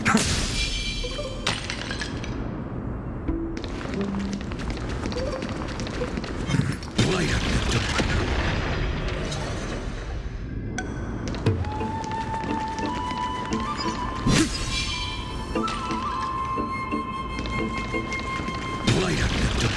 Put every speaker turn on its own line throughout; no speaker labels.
Light up the door. Light up the door.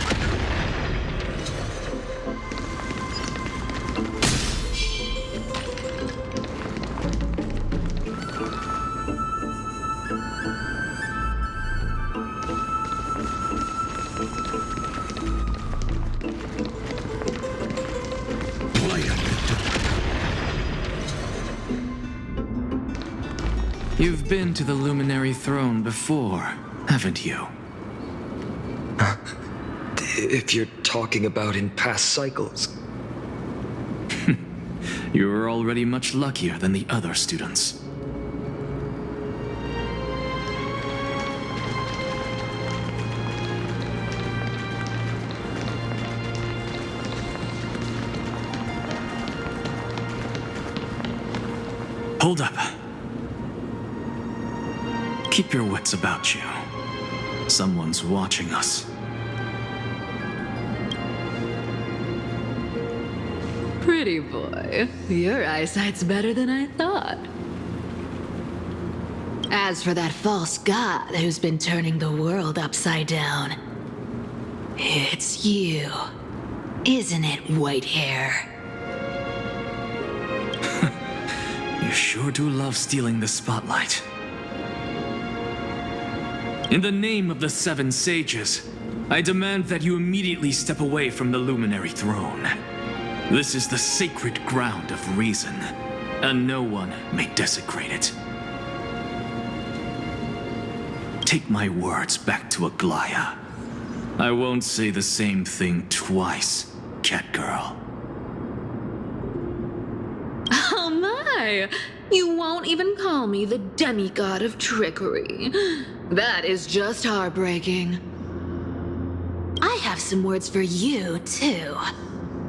You've been to the Luminary Throne before, haven't you?
If you're talking about in past cycles.
You were already much luckier than the other students. Hold up. Keep your wits about you. Someone's watching us.
Pretty boy, your eyesight's better than I thought. As for that false god who's been turning the world upside down, it's you, isn't it, white hair?
You sure do love stealing the spotlight. In the name of the Seven Sages, I demand that you immediately step away from the Luminary Throne. This is the sacred ground of reason, and no one may desecrate it. Take my words back to Aglaya. I won't say the same thing twice, Catgirl.
Oh my! You won't even call me the demigod of trickery. That is just heartbreaking. I have some words for you, too.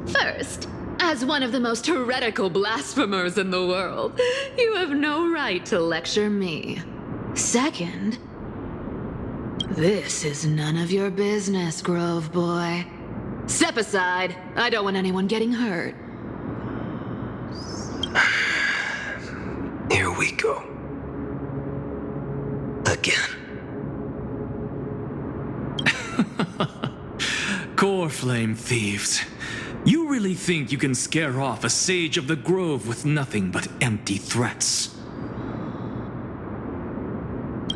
First, as one of the most heretical blasphemers in the world, you have no right to lecture me. Second, this is none of your business, Grove Boy. Step aside. I don't want anyone getting hurt.
Here we go. Again.
Core Flame thieves. You really think you can scare off a sage of the Grove with nothing but empty threats?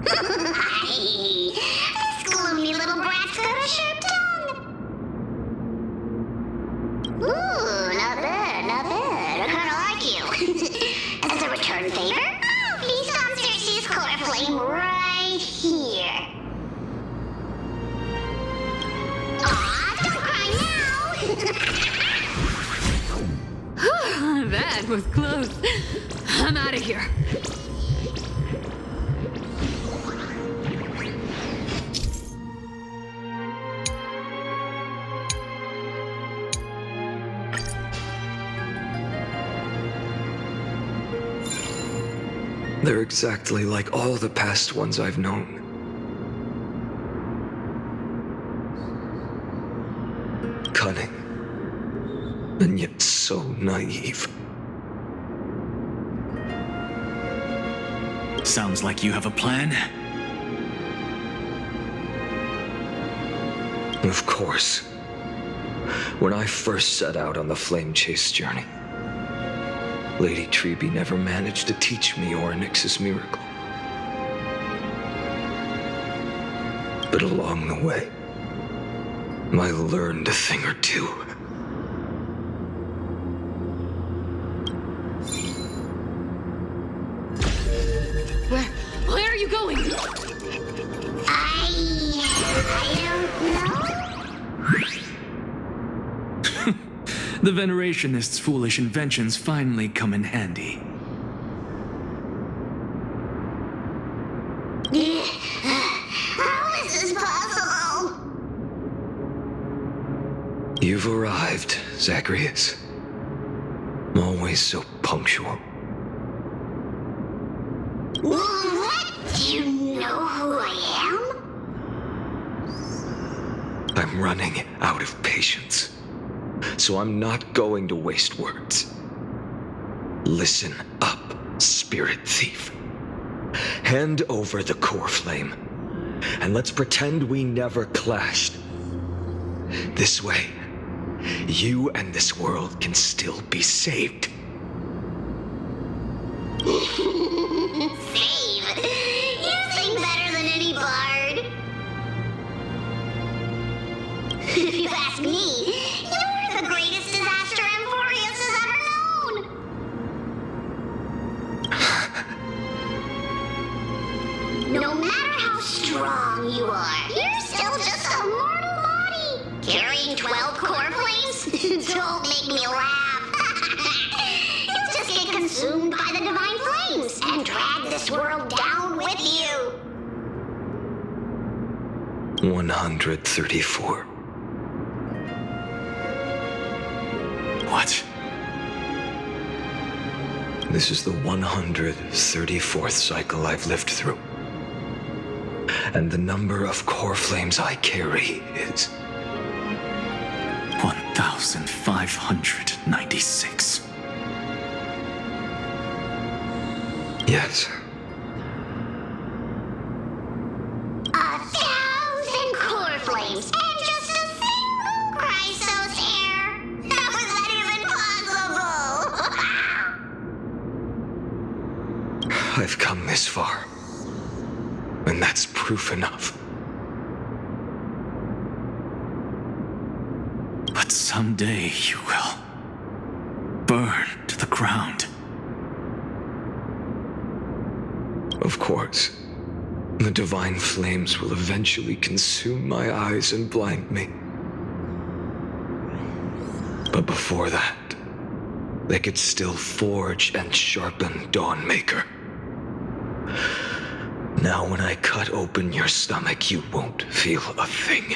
Hey, this gloomy little brat's got a sharp tongue. Ooh, not bad, not bad. I kinda like you. As a return favor, please come search this core flame right here. Aw, don't cry now.
That was close. I'm out of here.
They're exactly like all the past ones I've known. Cunning. And yet so naive.
Sounds like you have a plan.
Of course. When I first set out on the flame chase journey, Lady Treby never managed to teach me Onyx's miracle. But along the way, I learned a thing or two.
Where are you going?
I don't know.
The Venerationists' foolish inventions finally come in handy.
How is this possible?
You've arrived, Zacharias. Always so punctual.
What? Do you know
I'm running out of patience. So I'm not going to waste words. Listen up, spirit thief. Hand over the core flame, and let's pretend we never clashed. This way, you and this world can still be saved.
Save? You sing better than any bard. If you ask me, you're the greatest disaster Emporius has ever known. No matter how strong you are, you're still just a mortal body. Carrying 12 core flames? Don't make me laugh. You'll just get consumed by the divine flames and drag this world down with you.
134.
What?
This is the 134th cycle I've lived through. And the number of core flames I carry is
1,596.
Yes.
1,000 core flames and just a single Chrysos heir. How is that even possible?
I've come this far. And that's proof enough.
But someday you will burn to the ground.
Of course. The divine flames will eventually consume my eyes and blind me. But before that, they could still forge and sharpen Dawnmaker. Now when I cut open your stomach, you won't feel a thing.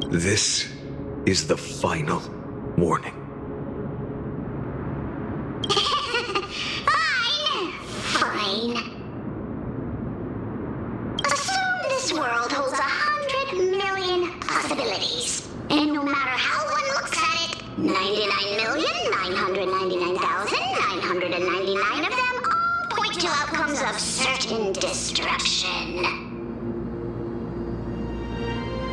This is the final warning.
Fine. Assume this world holds 100 million possibilities. And no matter how one looks at it, 99,999,999 of them all point to outcomes of certain destruction.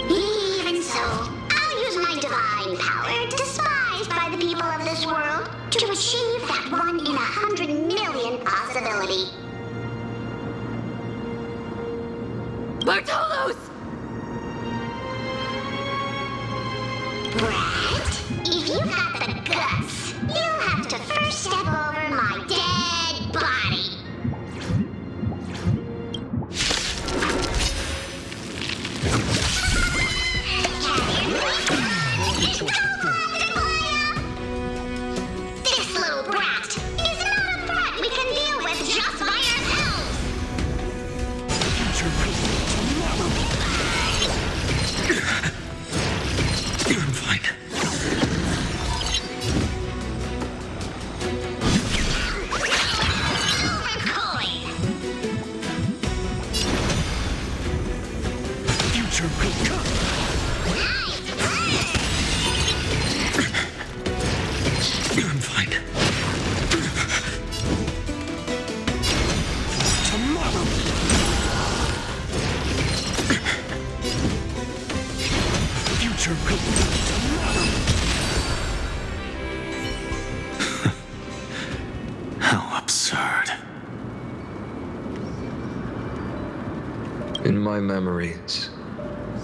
Even so, I'll use my divine power, despised by the people of this world, to achieve that 1 in 100 million possibility.
Bartolos!
Brett, if you've got the guts, you'll have to first step over my dead body. This little brat is not a brat we can deal with just by ourselves.
I'm fine.
Future will come.
I'm fine.
Tomorrow. Future will come tomorrow.
How absurd.
In my memories,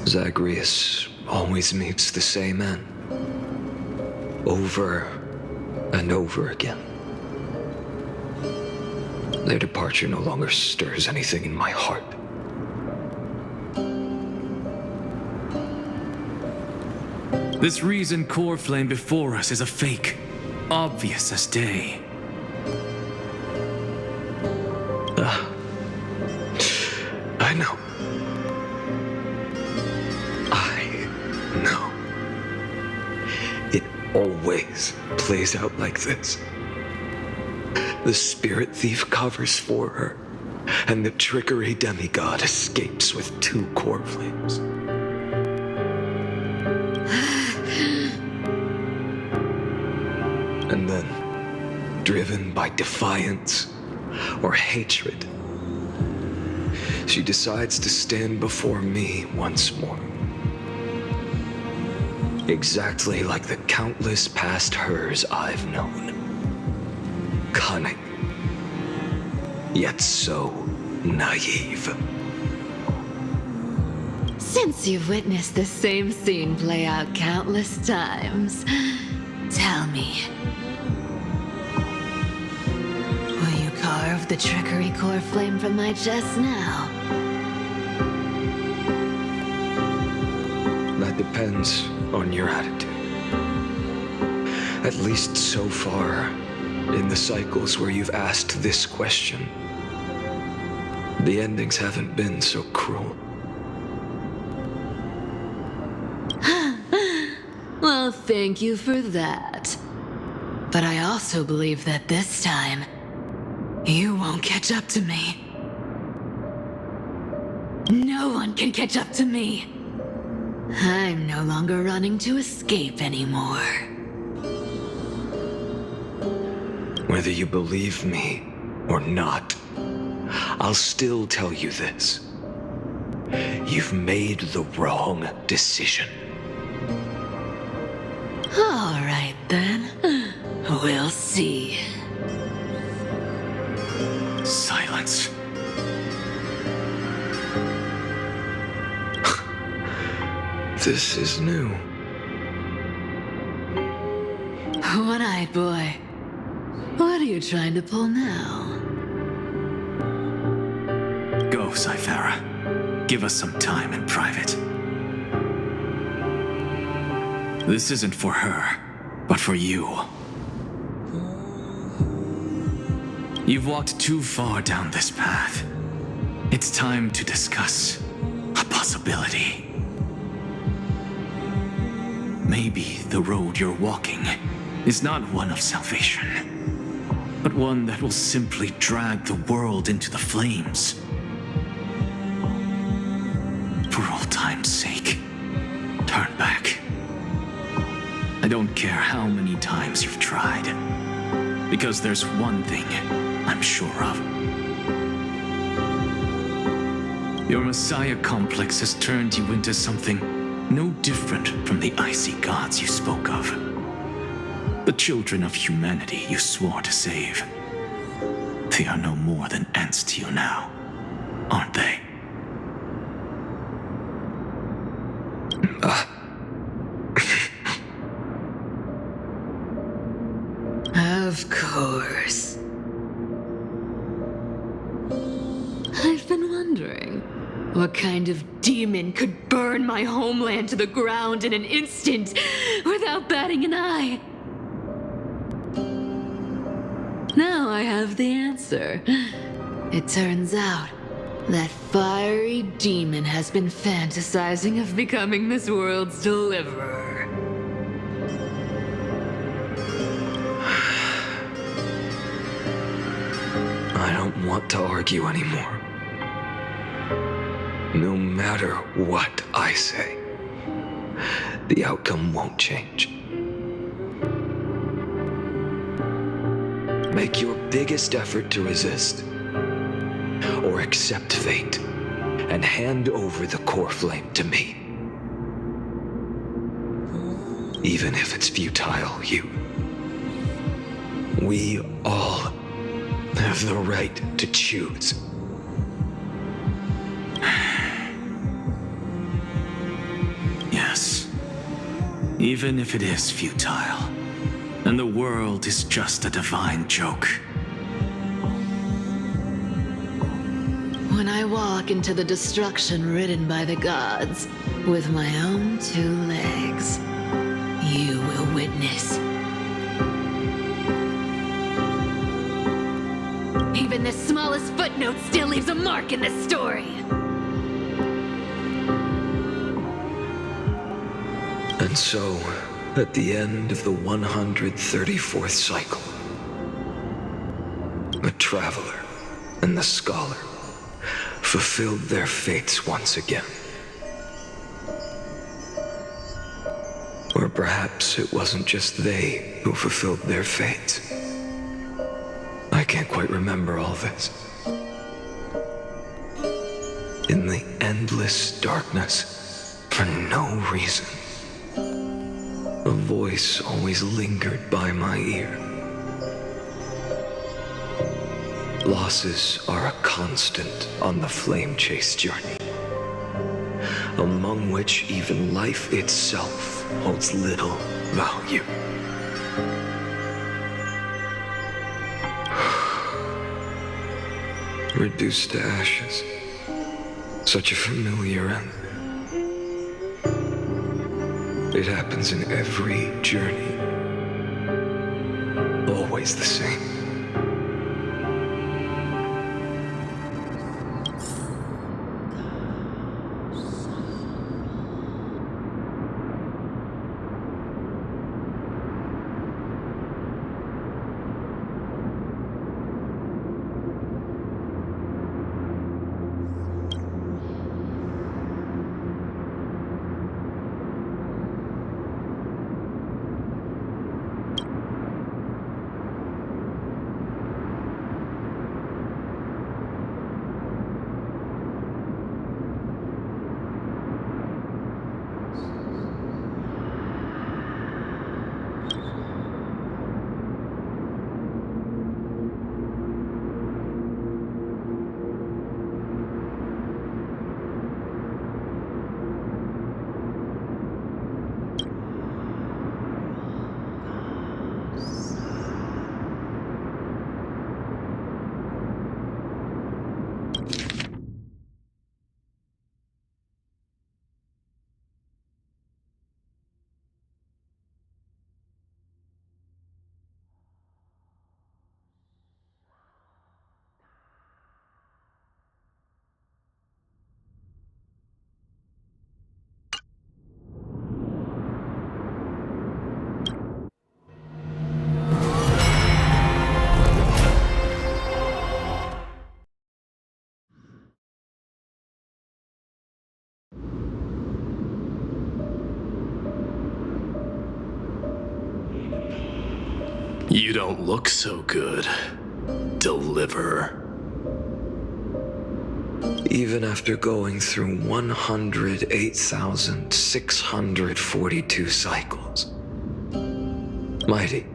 Zagreus always meets the same end. Over and over again. Their departure no longer stirs anything in my heart.
This reason core flame before us is a fake, obvious as day.
I know. I know. It always plays out like this. The spirit thief covers for her, and the trickery demigod escapes with 2 core flames. And then, driven by defiance or hatred, she decides to stand before me once more. Exactly like the countless past hers I've known. Cunning, yet so naive.
Since you've witnessed the same scene play out countless times, tell me, will you carve the trickery core flame from my chest now?
That depends on your attitude. At least so far, in the cycles where you've asked this question, the endings haven't been so cruel.
Well, thank you for that. But I also believe that this time, you won't catch up to me. No one can catch up to me. I'm no longer running to escape anymore.
Whether you believe me or not, I'll still tell you this. You've made the wrong decision.
All right, then. We'll see.
Silence.
This is new.
One-eyed boy. What are you trying to pull now?
Go, Cythera. Give us some time in private. This isn't for her, but for you. You've walked too far down this path. It's time to discuss a possibility. Maybe the road you're walking is not one of salvation, but one that will simply drag the world into the flames. For old time's sake, turn back. I don't care how many times you've tried, because there's one thing I'm sure of. Your Messiah complex has turned you into something no different from the icy gods you spoke of. The children of humanity you swore to save. They are no more than ants to you now, aren't they?
Of course. I've been wondering, what kind of demon could burn my homeland to the ground in an instant without batting an eye? Now I have the answer. It turns out that fiery demon has been fantasizing of becoming this world's deliverer.
I don't want to argue anymore. No matter what I say, the outcome won't change. Make your biggest effort to resist, or accept fate, and hand over the core flame to me. Even if it's futile, we all have the right to choose.
Yes. Even if it is futile, and the world is just a divine joke.
When I walk into the destruction ridden by the gods, with my own 2 legs, you will witness. Even the smallest footnote still leaves a mark in this story.
And so, at the end of the 134th cycle, the traveler, and the scholar fulfilled their fates once again. Or perhaps it wasn't just they who fulfilled their fates. I can't quite remember all this. In the endless darkness, for no reason, a voice always lingered by my ear. Losses are a constant on the flame chase journey, among which even life itself holds little value. Reduced to ashes, such a familiar end. It happens in every journey, always the same.
You don't look so good, Deliverer.
Even after going through 108,642 cycles. Mighty,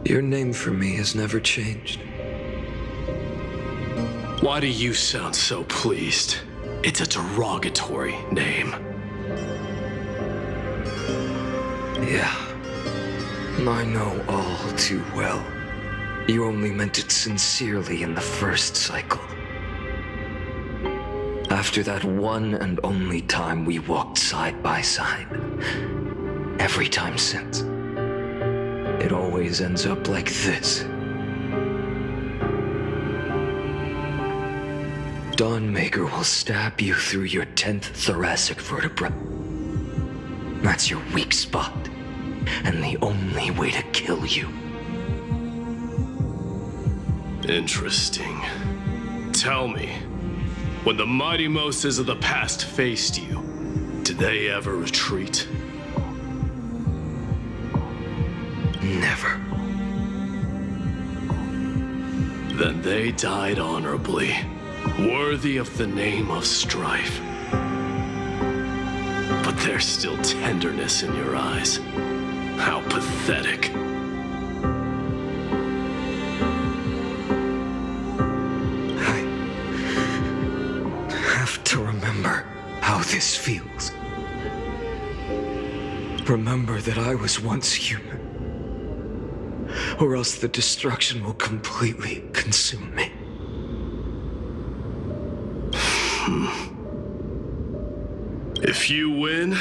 your name for me has never changed.
Why do you sound so pleased? It's a derogatory name.
Yeah, I know all too well. You only meant it sincerely in the first cycle. After that one and only time we walked side by side. Every time since. It always ends up like this. Dawnmaker will stab you through your 10th thoracic vertebra. That's your weak spot, and the only way to kill you.
Interesting. Tell me, when the mighty Moses of the past faced you, did they ever retreat?
Never.
Then they died honorably, worthy of the name of strife. But there's still tenderness in your eyes. How pathetic.
I have to remember how this feels. Remember that I was once human. Or else the destruction will completely consume me.
If you win,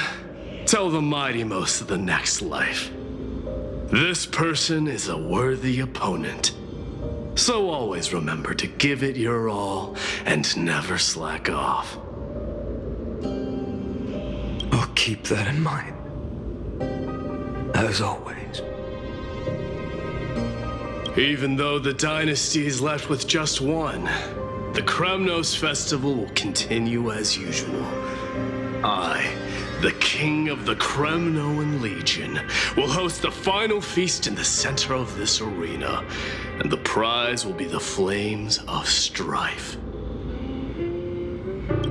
tell the mighty most of the next life. This person is a worthy opponent. So always remember to give it your all and never slack off.
I'll keep that in mind. As always.
Even though the dynasty is left with just one, the Kremnos festival will continue as usual. I, the king of the Kremnoan Legion, will host the final feast in the center of this arena, and the prize will be the Flames of Strife.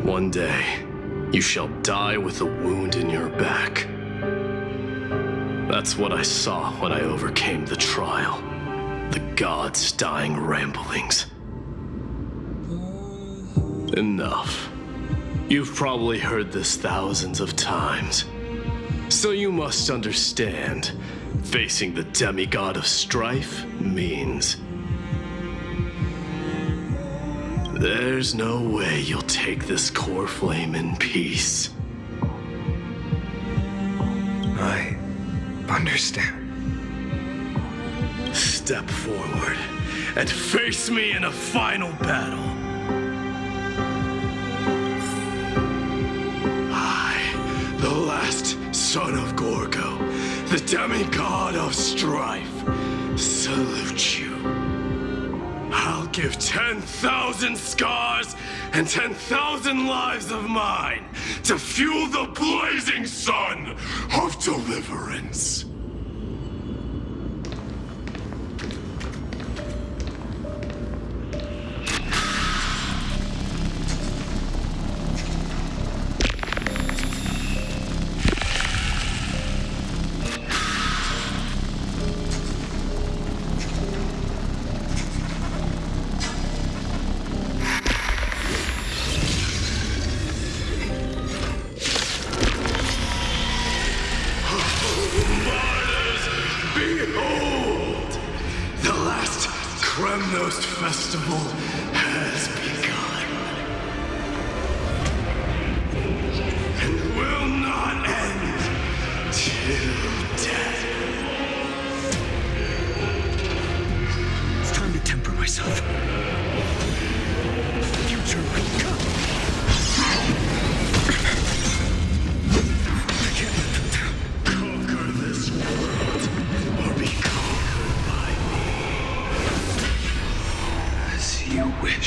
One day, you shall die with a wound in your back. That's what I saw when I overcame the trial. The gods' dying ramblings. Enough. You've probably heard this thousands of times. So you must understand, facing the demigod of strife means there's no way you'll take this core flame in peace.
I understand.
Step forward and face me in a final battle. I, the last son of Gorgo, the demigod of strife, salute you. I'll give 10,000 scars and 10,000 lives of mine to fuel the blazing sun of deliverance. Behold! The last Kremnos festival has begun. And will not end till death.
It's time to temper myself. Future will come. I can't let them down.
Conquer this world, or be conquered by me.
As you wish.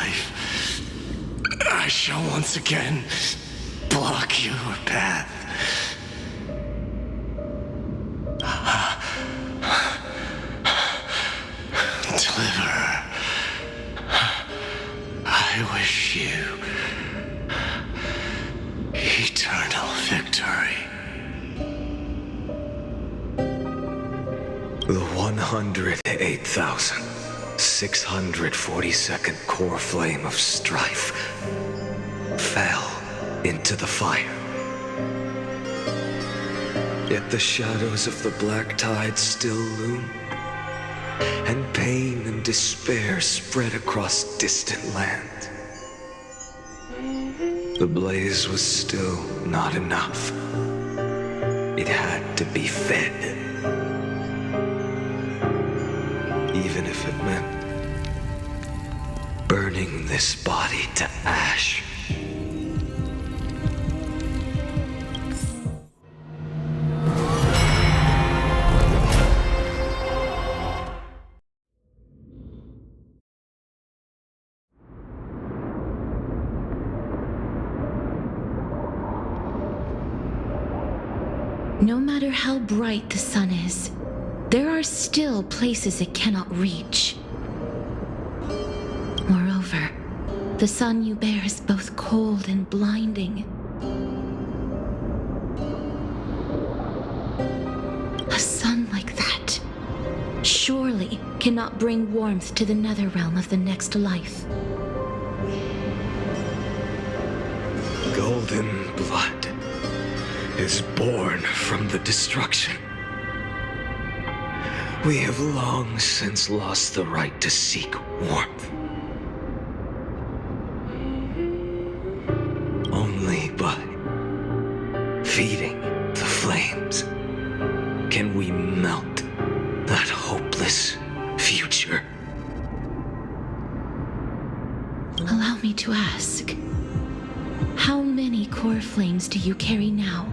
life, I shall once again block your path. Deliver. I wish you eternal victory.
The 108,642nd core flame of strife fell into the fire. Yet the shadows of the black tide still loom, and pain and despair spread across distant lands. The blaze was still not enough. It had to be fed. Even if it meant burning this body to ash.
No matter how bright the sun is, there are still places it cannot reach. Moreover, the sun you bear is both cold and blinding. A sun like that surely cannot bring warmth to the nether realm of the next life.
Golden blood is born from the destruction. We have long since lost the right to seek warmth. Only by feeding the flames can we melt that hopeless future.
Allow me to ask, how many core flames do you carry now?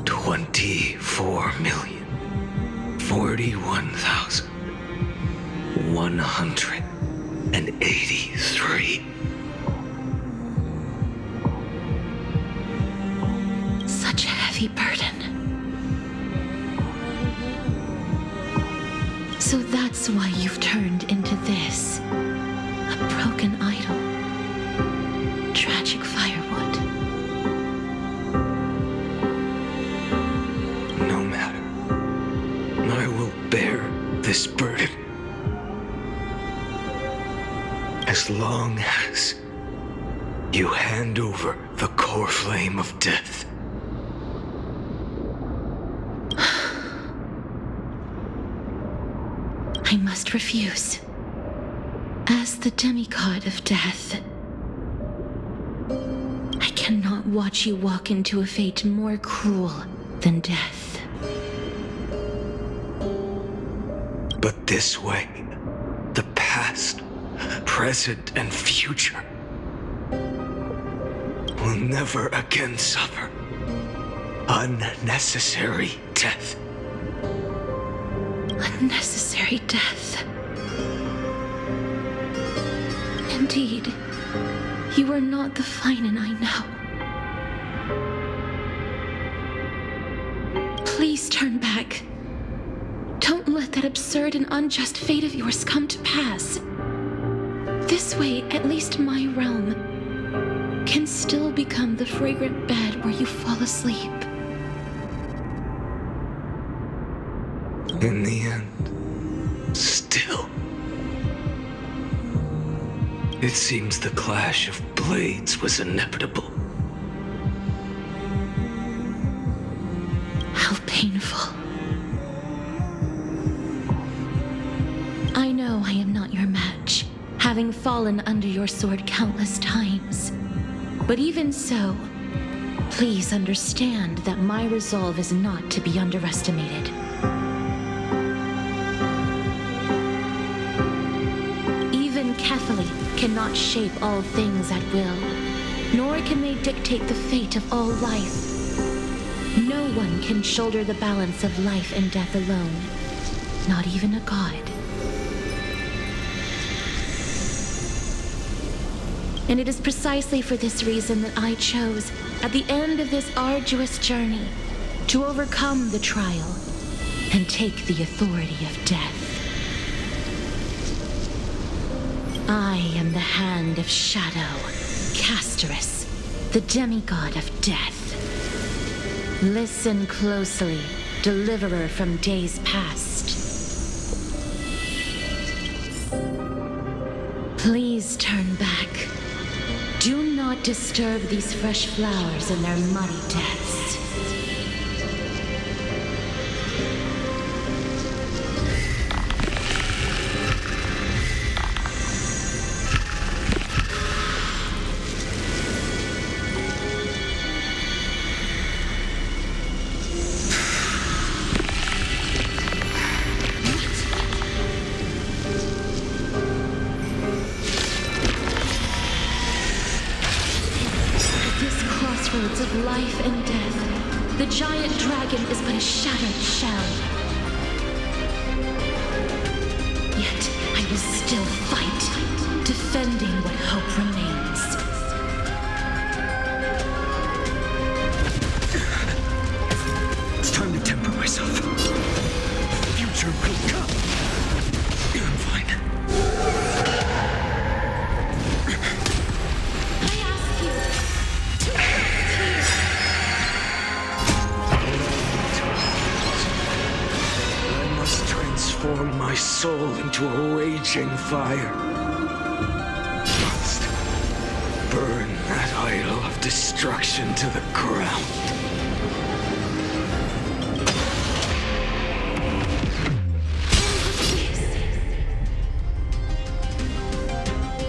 24,041,183.
Such a heavy burden. So that's why you've turned into this. A broken idol. Tragic firewood.
No matter. I will bear this burden. As long as you hand over the core flame of death.
I must refuse. As the demigod of death, I cannot watch you walk into a fate more cruel than death.
But this way, the past, present, and future will never again suffer unnecessary death.
Unnecessary death. Indeed, you are not the Finan I know. Please turn back. Don't let that absurd and unjust fate of yours come to pass. This way, at least my realm can still become the fragrant bed where you fall asleep.
In the end, still, it seems the clash of blades was inevitable.
How painful. I know I am not your match, having fallen under your sword countless times. But even so, please understand that my resolve is not to be underestimated. Even Catholic cannot shape all things at will, nor can they dictate the fate of all life. No one can shoulder the balance of life and death alone, not even a god.
And it is precisely for this reason that I chose, at the end of this arduous journey, to overcome the trial and take the authority of death. I am the Hand of Shadow, Castorus, the demigod of death. Listen closely, deliverer from days past. Please turn back. Do not disturb these fresh flowers in their muddy deaths. Of life and death, the giant dragon is but a shattered shell. Yet I will still fight, defending what hope remains.
It's time to temper myself. The future will come. I'm fine.
I ask you to rest
I must transform my soul into a raging fire. Must burn that idol of destruction to the ground.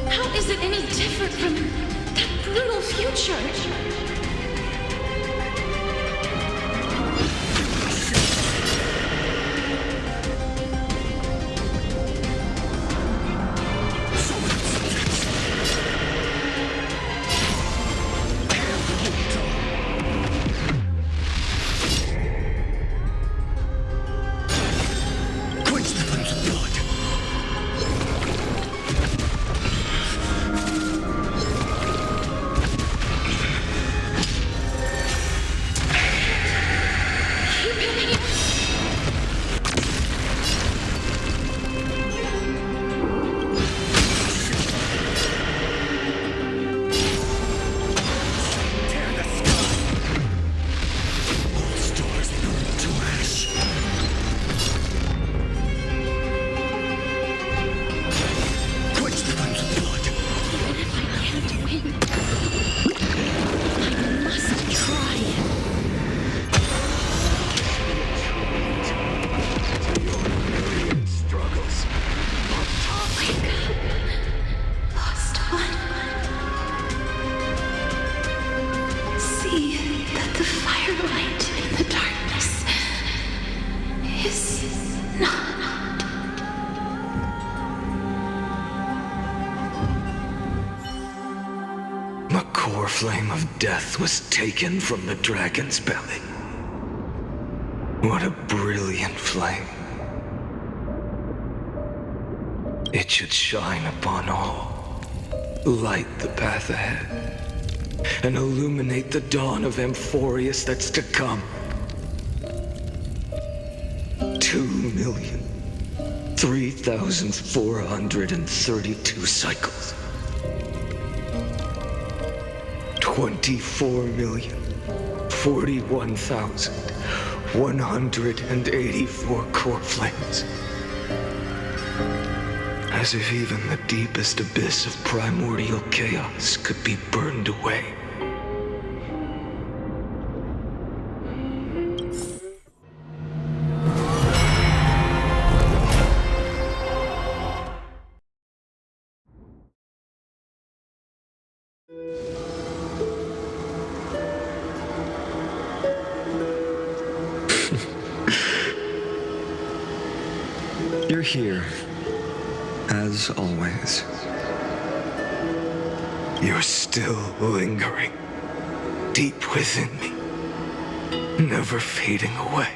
How is it any different from that brutal future?
Quench the flames of blood.
Keep it here.
Tear the sky. All stars burn to ash. Quench the flames of blood.
Even if I can't win, I must try.
Struggles.
Wake up, lost one. See that the firelight in the darkness is not.
The core flame of death was taken from the dragon's belly. What a brilliant flame. It should shine upon all, light the path ahead, and illuminate the dawn of Amphorius that's to come. 2,003,432 cycles. 24,041,184 core flames. As if even the deepest abyss of primordial chaos could be burned away. You're here, as always. You're still lingering, deep within me, never fading away.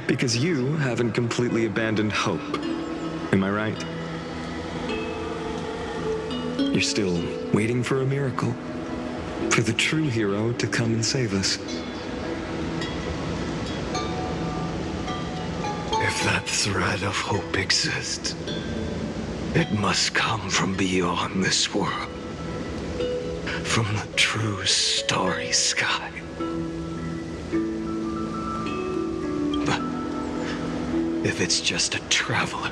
Because you haven't completely abandoned hope. Am I right? You're still waiting for a miracle, for the true hero to come and save us.
If that thread of hope exists, it must come from beyond this world, from the true starry sky. But if it's just a traveler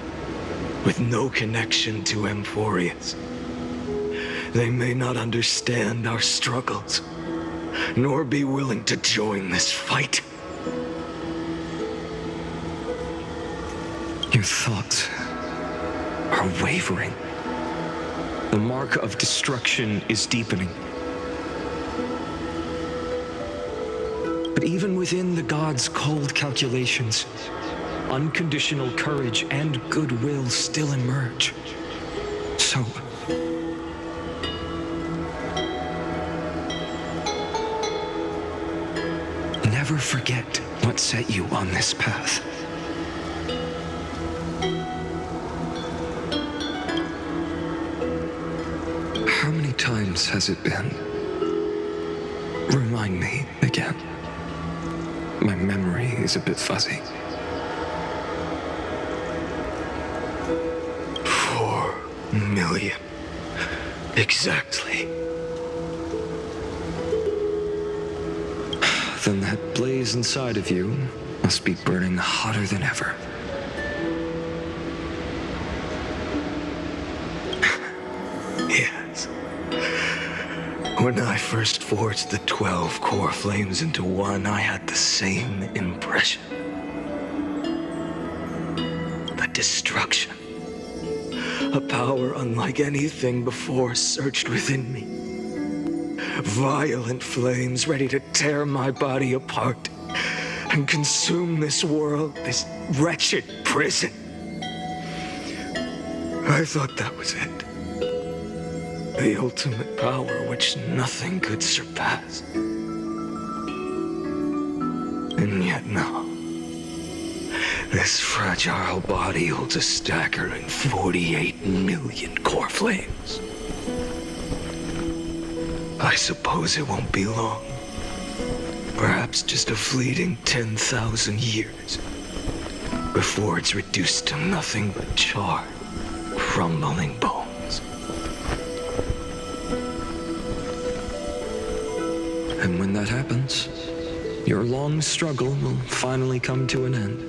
with no connection to Emphorius, they may not understand our struggles, nor be willing to join this fight.
Your thoughts are wavering. The mark of destruction is deepening. But even within the gods' cold calculations, unconditional courage and goodwill still emerge. So, never forget what set you on this path. How many times has it been? Remind me again. My memory is a bit fuzzy.
4 million. Exactly.
Then that blaze inside of you must be burning hotter than ever.
Yes. When I first forged the 12 core flames into one, I had the same impression. The destruction. A power unlike anything before surged within me. Violent flames ready to tear my body apart and consume this world, this wretched prison. I thought that was it. The ultimate power which nothing could surpass. And yet now, this fragile body holds a staggering 48 million core flames. I suppose it won't be long. Perhaps just a fleeting 10,000 years before it's reduced to nothing but charred, crumbling bones.
And when that happens, your long struggle will finally come to an end.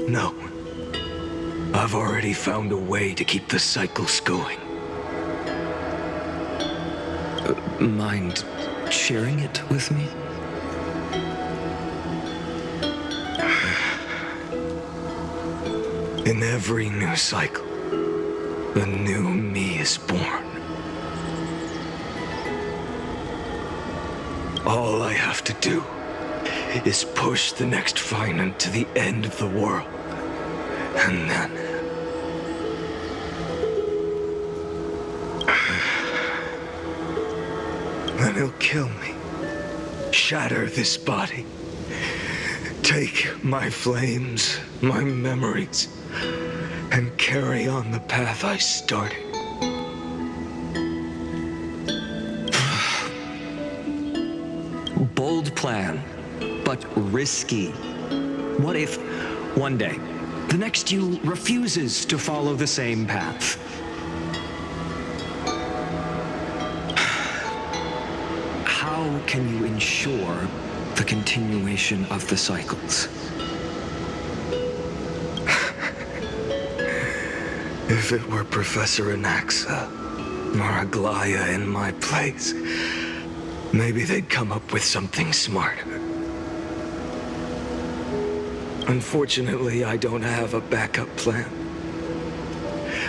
No. I've already found a way to keep the cycles going.
Mind sharing it with me?
In every new cycle, a new me is born. All I have to do is push the next finite to the end of the world. And then... then he'll kill me. Shatter this body. Take my flames, my memories, and carry on the path I started.
Bold plan, but risky. What if, one day, the next you refuses to follow the same path? How can you ensure the continuation of the cycles?
If it were Professor Anaxa or Aglaya in my place, maybe they'd come up with something smarter. Unfortunately, I don't have a backup plan.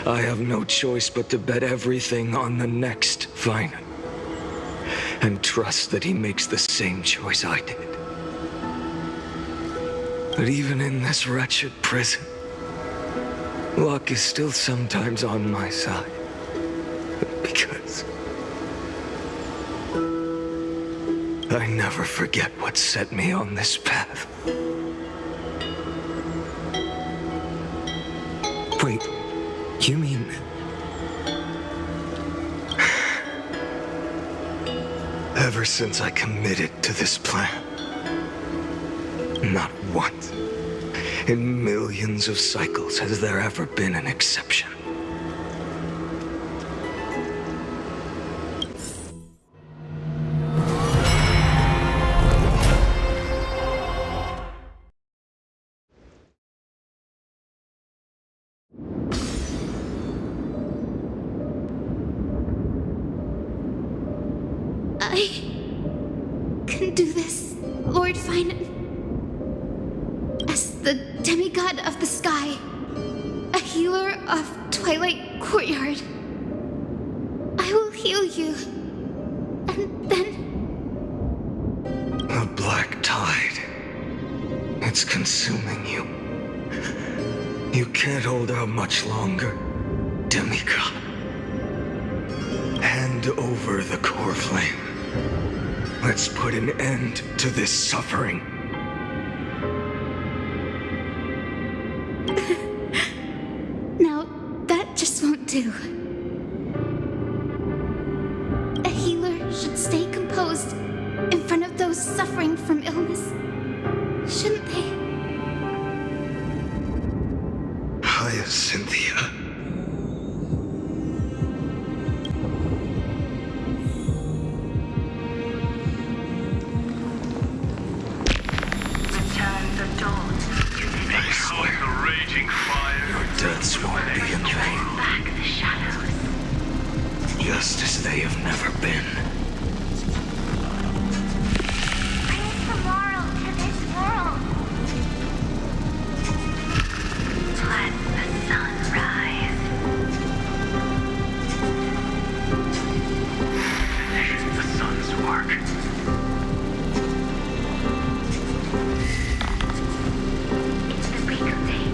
I have no choice but to bet everything on the next finite and trust that he makes the same choice I did. But even in this wretched prison, luck is still sometimes on my side. Because I never forget what set me on this path.
Wait, You mean... Ever since I committed to this plan, not once in millions of cycles has there ever been an exception.
I can do this, Lord Finan. As the demigod of the sky, a healer of Twilight Courtyard, I will heal you. And then...
A black tide. It's consuming you. You can't hold out much longer, demigod. Hand over the core flame. Let's put an end to this suffering.
Now, that just won't do. A healer should stay composed in front of those suffering from illness, shouldn't they?
Hyacinthia. Deaths won't be in vain.
Back the shadows.
Just as they have never been.
Bring tomorrow to this world. Let the sun rise.
Finish the sun's work.
It's the break of day.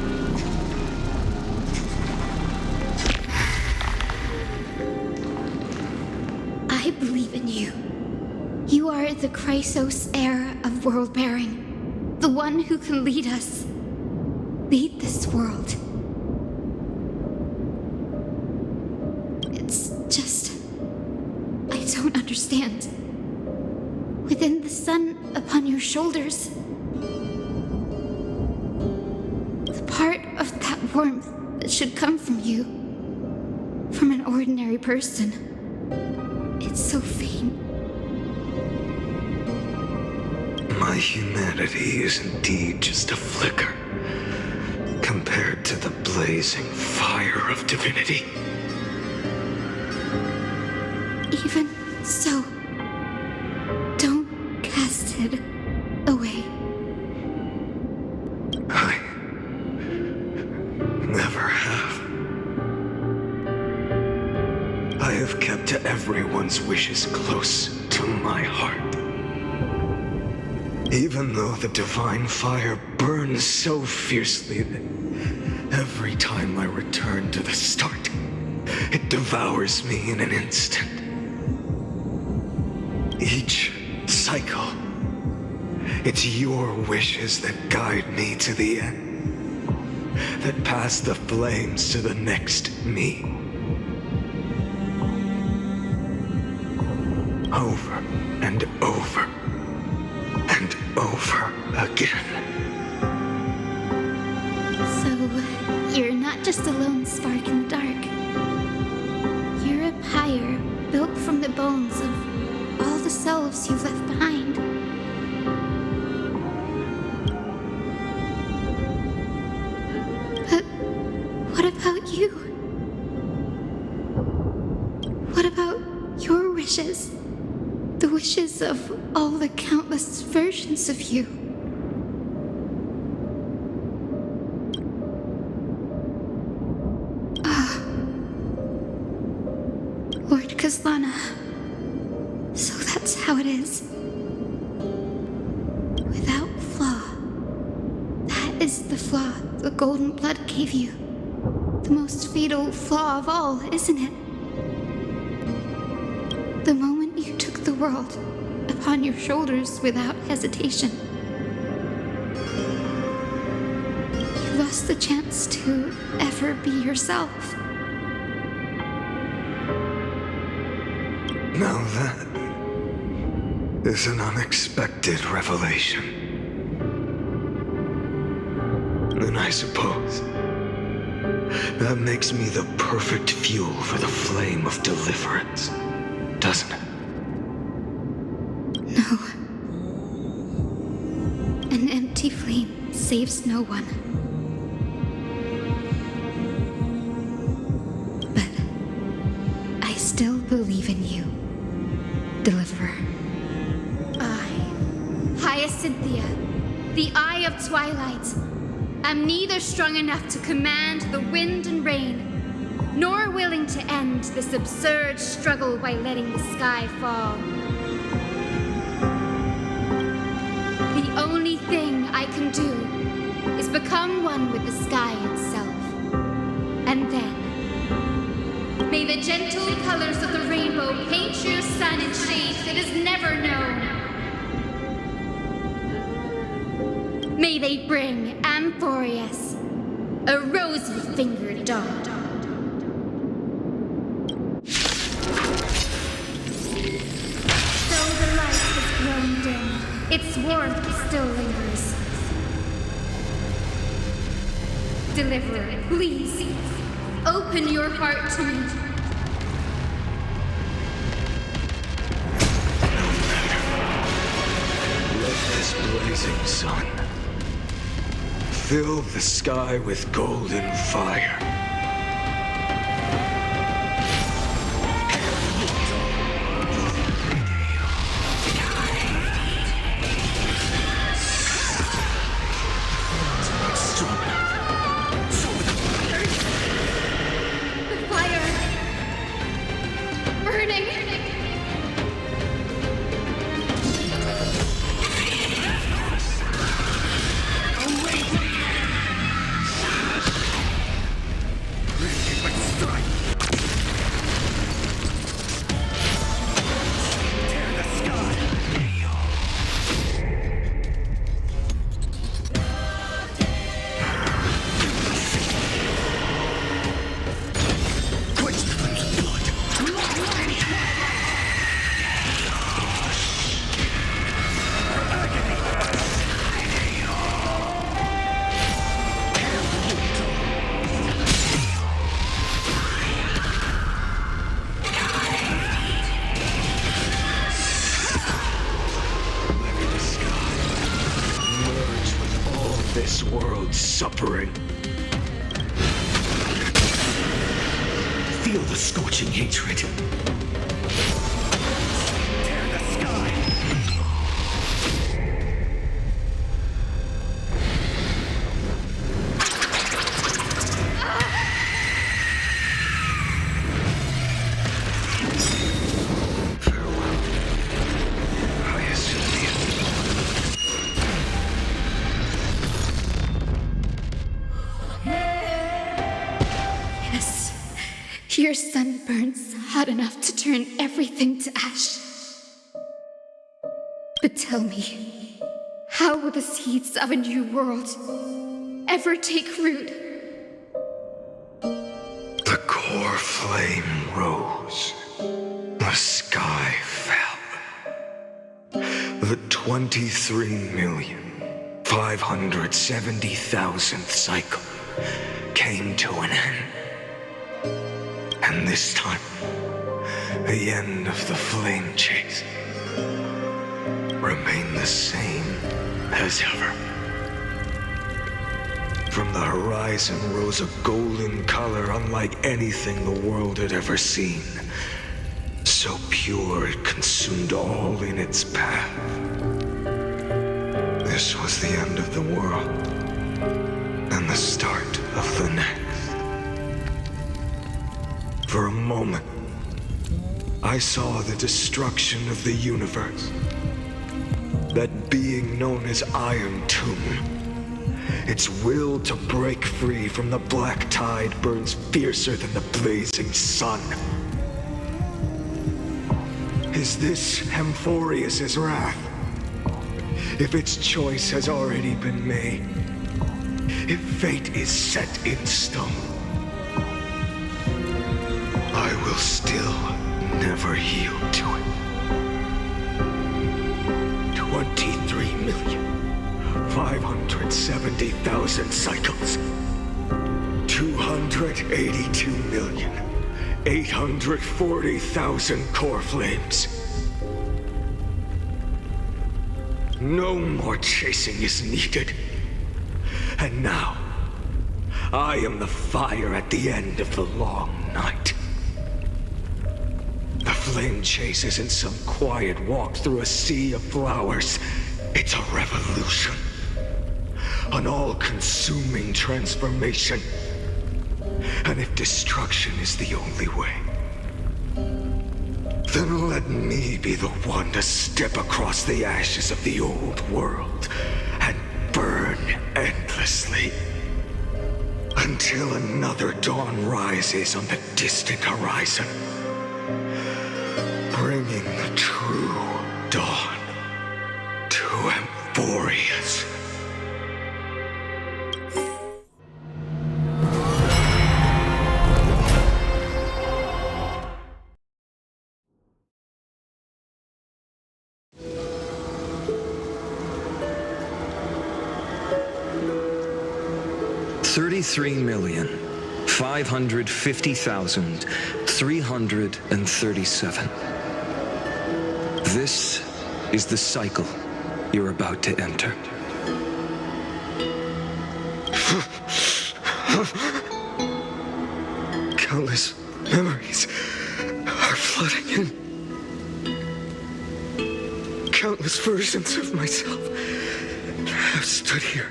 I believe in you. You are the Chrysos heir of world-bearing, the one who can lead us, lead this world. It's just... I don't understand. Within the sun upon your shoulders, the part of that warmth that should come from you, from an ordinary person, it's so faint.
My humanity is indeed just a flicker compared to the blazing fire of divinity.
Even so, don't cast it away.
I never have. I have kept everyone's wishes close to my heart. Even though the divine fire burns so fiercely that every time I return to the start, it devours me in an instant. Each cycle, it's your wishes that guide me to the end, that pass the flames to the next me. Over and over and over again.
So, you're not just a lone spark in the dark. You're a pyre built from the bones of all the selves you've left behind. But what about you? What about your wishes? The wishes of all the countless versions of you. Lord Kazlana. So that's how it is. Without flaw. That is the flaw the golden blood gave you. The most fatal flaw of all, isn't it? The moment you took the world upon your shoulders without hesitation. You lost the chance to ever be yourself.
Now that is an unexpected revelation. And I suppose that makes me the perfect fuel for the flame of deliverance, doesn't it?
No. An empty flame saves no one. But I still believe in you, Deliverer.
I, Hyacinthia, the Eye of Twilight, am neither strong enough to command the wind and rain, nor willing to end this absurd struggle by letting the sky fall. The only thing I can do is become one with the sky itself. And then, may the gentle colors of the rainbow paint your sun in shades it has never known. May they bring Amphorius, a rosy-fingered dog. Though the light has grown dim, its warmth still lingers. Deliverer, please, open your heart to me.
Let this blazing sun fill the sky with golden fire.
The fire! Burning! This world's suffering.
Feel the scorching hatred. Tear the sky.
Farewell, Hyacinthia.
Yes, your sun burns hot enough to turn everything to ash. But tell me, how will the seeds of a new world ever take root?
The core flame rose. The sky fell. The 23,570,000th cycle came to an end. And this time, the end of the flame chase remained the same as ever. From the horizon rose a golden color unlike anything the world had ever seen. So pure it consumed all in its path. This was the end of the world, and the start of the next. For a moment, I saw the destruction of the universe. That being known as Iron Tomb. Its will to break free from the black tide burns fiercer than the blazing sun. Is this Amphorius' wrath? If its choice has already been made, if fate is set in stone, I will still never yield to it.
270,000 cycles. 282,840,000 core flames. No more chasing is needed. And now, I am the fire at the end of the long night. The flame chase isn't some quiet walk through a sea of flowers. It's a revolution. An all-consuming transformation. And if destruction is the only way, then let me be the one to step across the ashes of the old world and burn endlessly until another dawn rises on the distant horizon, bringing the true dawn to Emphorius. $33,550,337. This is the cycle you're about to enter. Countless memories are flooding in. Countless versions of myself have stood here,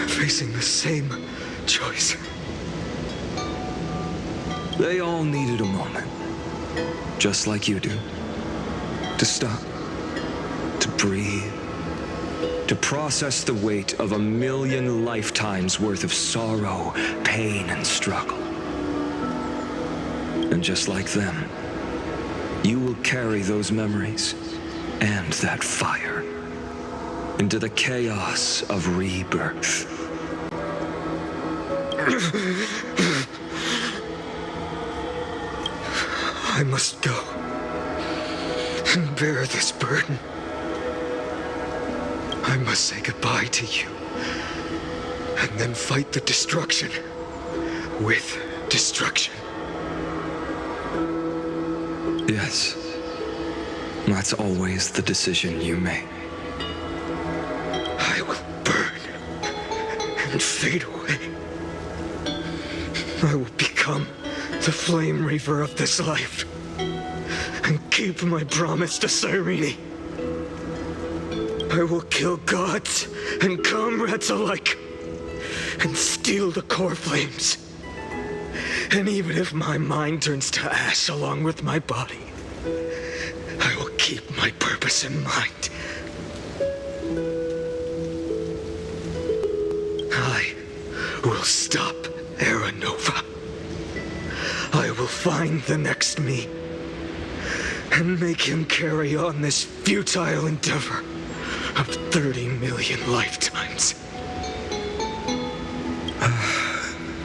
facing the same choice. They all needed a moment, just like you do, to stop, to breathe, to process the weight of 1,000,000 lifetimes worth of sorrow, pain, and struggle. And just like them, you will carry those memories and that fire into the chaos of rebirth. I must go and bear this burden. I must say goodbye to you and then fight the destruction with destruction. Yes, that's always the decision you make. I will burn and fade away. I will become the flame reaver of this life and keep my promise to Cyrene. I will kill gods and comrades alike and steal the core flames. And even if my mind turns to ash along with my body, I will keep my purpose in mind. I will stop Era Nova. I will find the next me and make him carry on this futile endeavor of 30 million lifetimes.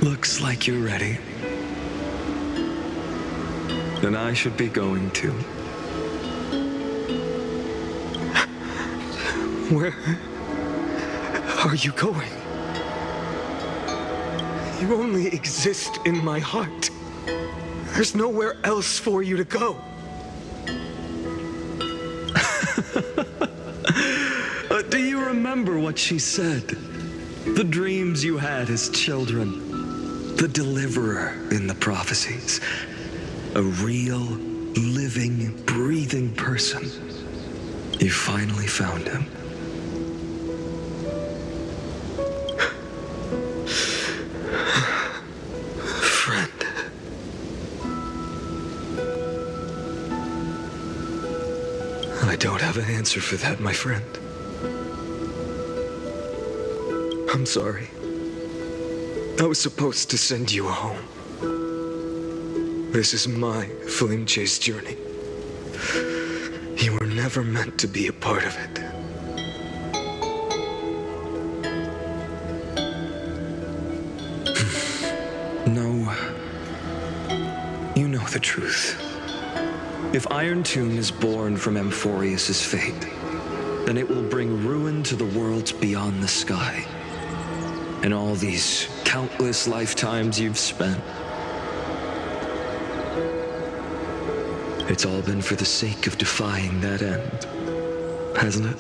Looks like you're ready. Then I should be going too. Where are you going? You only exist in my heart. There's nowhere else for you to go. Do you remember what she said? The dreams you had as children. The deliverer in the prophecies. A real, living, breathing person. You finally found him. Friend. I don't have an answer for that, my friend. I'm sorry. I was supposed to send you home. This is my flame chase journey. You were never meant to be a part of it. No. You know the truth. If Iron Tomb is born from Emphorius' fate,
then it will bring ruin to the worlds beyond the sky. And all these countless lifetimes you've spent, it's all been for the sake of defying that end, hasn't it?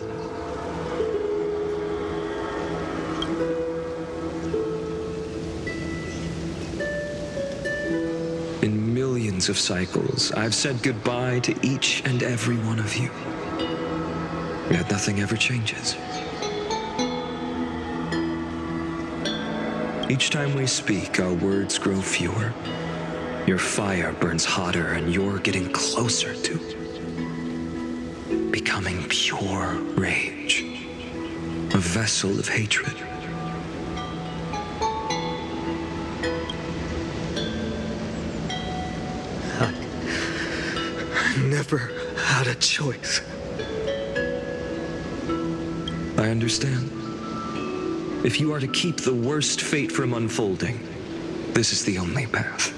In millions of cycles, I've said goodbye to each and every one of you. Yet nothing ever changes. Each time we speak, our words grow fewer. Your fire burns hotter, and you're getting closer to becoming pure rage, a vessel of hatred.
I never had a choice.
I understand. If you are to keep the worst fate from unfolding, this is the only path.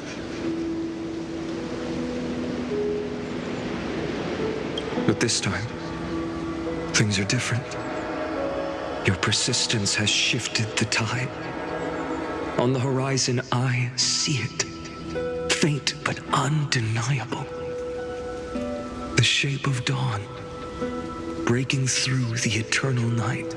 But this time, things are different. Your persistence has shifted the tide. On the horizon, I see it. Faint but undeniable. The shape of dawn, breaking through the eternal night.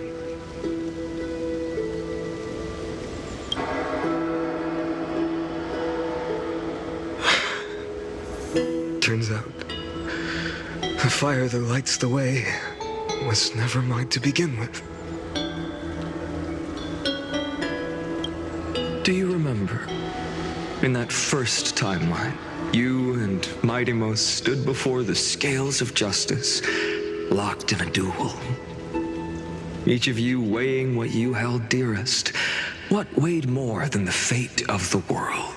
Turns out, the fire that lights the way was never mine to begin with.
Do you remember, in that first timeline, you and Mightymost stood before the scales of justice, locked in a duel? Each of you weighing what you held dearest. What weighed more than the fate of the world?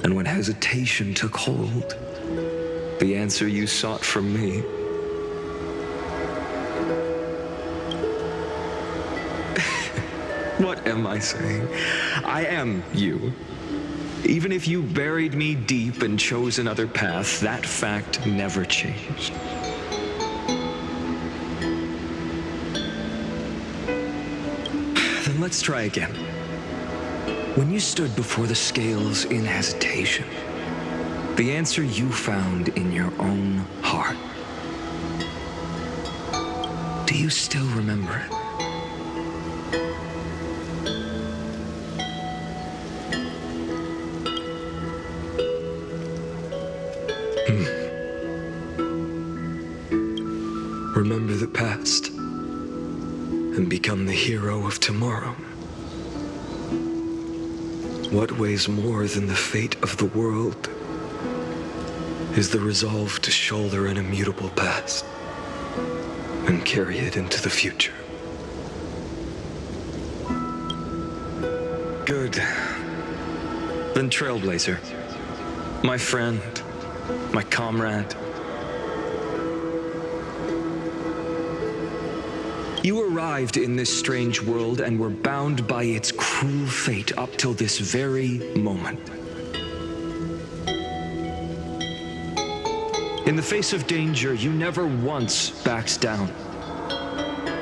And when hesitation took hold, the answer you sought from me, what am I saying? I am you. Even if you buried me deep and chose another path, that fact never changed. Then let's try again. When you stood before the scales in hesitation, the answer you found in your own heart. Do you still remember it?
Remember the past and become the hero of tomorrow. What weighs more than the fate of the world is the resolve to shoulder an immutable past and carry it into the future.
Good. Then Trailblazer, my friend, my comrade. You arrived in this strange world and were bound by its cruel fate up till this very moment. In the face of danger, you never once backed down.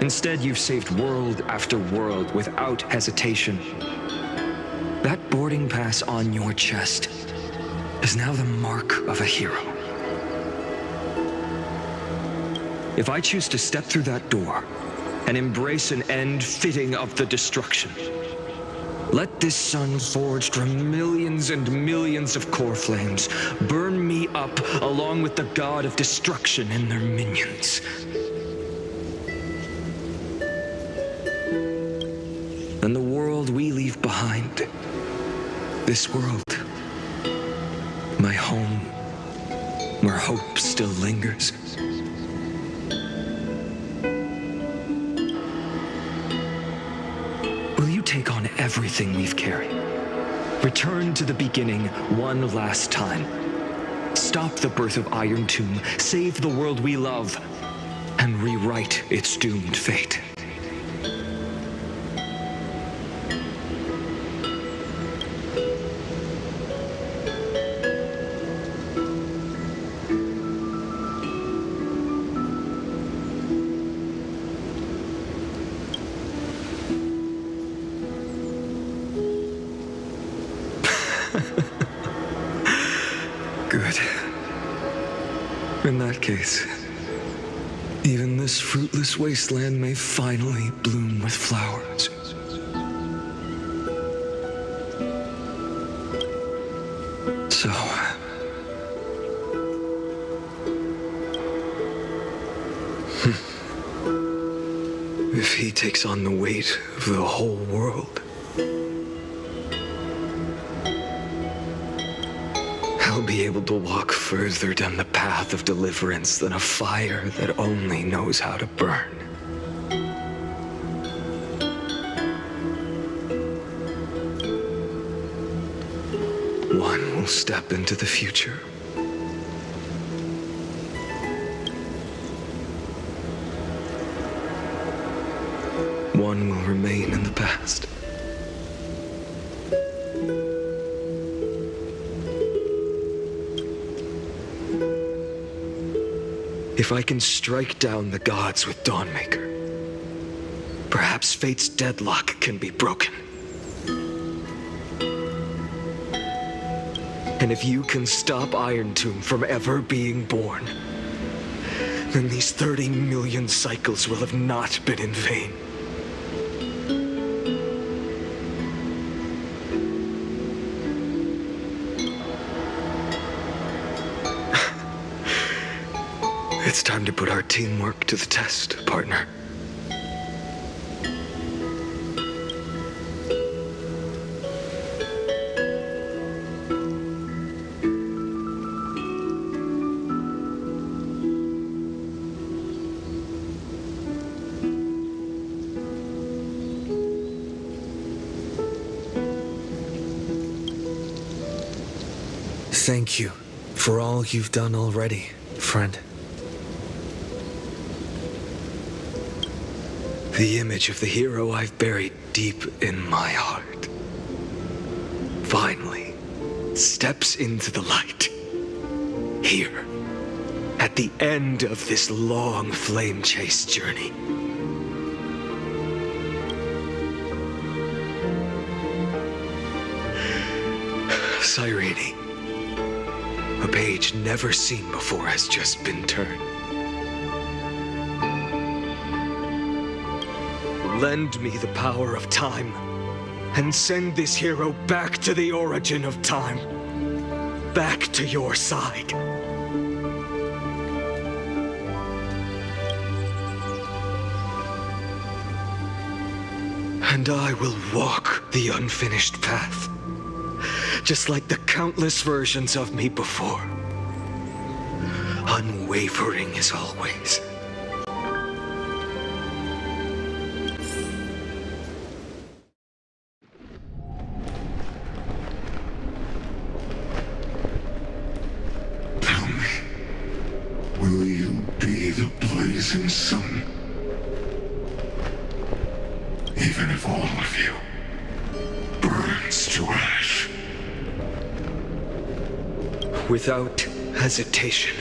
Instead, you've saved world after world without hesitation. That boarding pass on your chest is now the mark of a hero. If I choose to step through that door and embrace an end fitting of the destruction, let this sun forged from millions and millions of core flames burn me up along with the god of destruction and their minions. And the world we leave behind, this world, my home, where hope still lingers. Will you take on everything we've carried? Return to the beginning one last time. Stop the birth of Iron Tomb, save the world we love, and rewrite its doomed fate. In that case, even this fruitless wasteland may finally bloom with flowers. So, if he takes on the weight of the whole world, I'll be able to walk further down the path of deliverance than a fire that only knows how to burn. One will step into the future. One will remain in the past. If I can strike down the gods with Dawnmaker, perhaps fate's deadlock can be broken. And if you can stop Iron Tomb from ever being born, then these 30 million cycles will have not been in vain. It's time to put our teamwork to the test, partner. Thank you for all you've done already, friend. The image of the hero I've buried deep in my heart finally steps into the light. Here, at the end of this long flame chase journey. Cyrene, a page never seen before has just been turned. Lend me the power of time, and send this hero back to the origin of time. Back to your side. And I will walk the unfinished path, just like the countless versions of me before. Unwavering as always.
Will you be the blazing sun? Even if all of you burns to ash.
Without hesitation,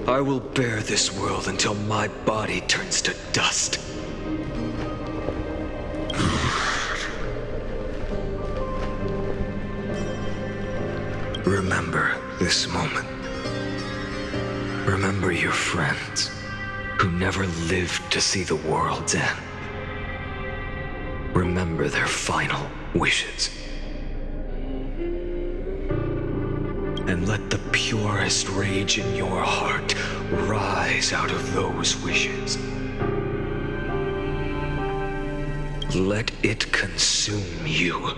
I will bear this world until my body turns to dust. Remember this moment. Remember your friends who never lived to see the world's end. Remember their final wishes. And let the purest rage in your heart rise out of those wishes. Let it consume you,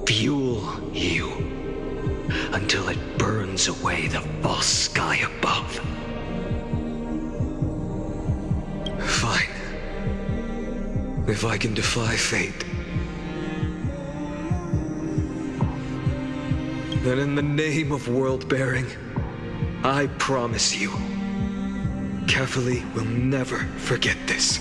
fuel you, until it burns away the false sky above. Fine. If I can defy fate, then in the name of world-bearing, I promise you, Kefali will never forget this.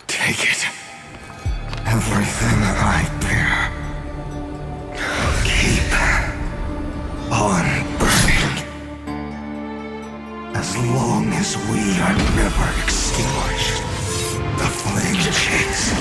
Take it. Everything I bear. Keep on burning. As long as we are never extinguished, the flame chase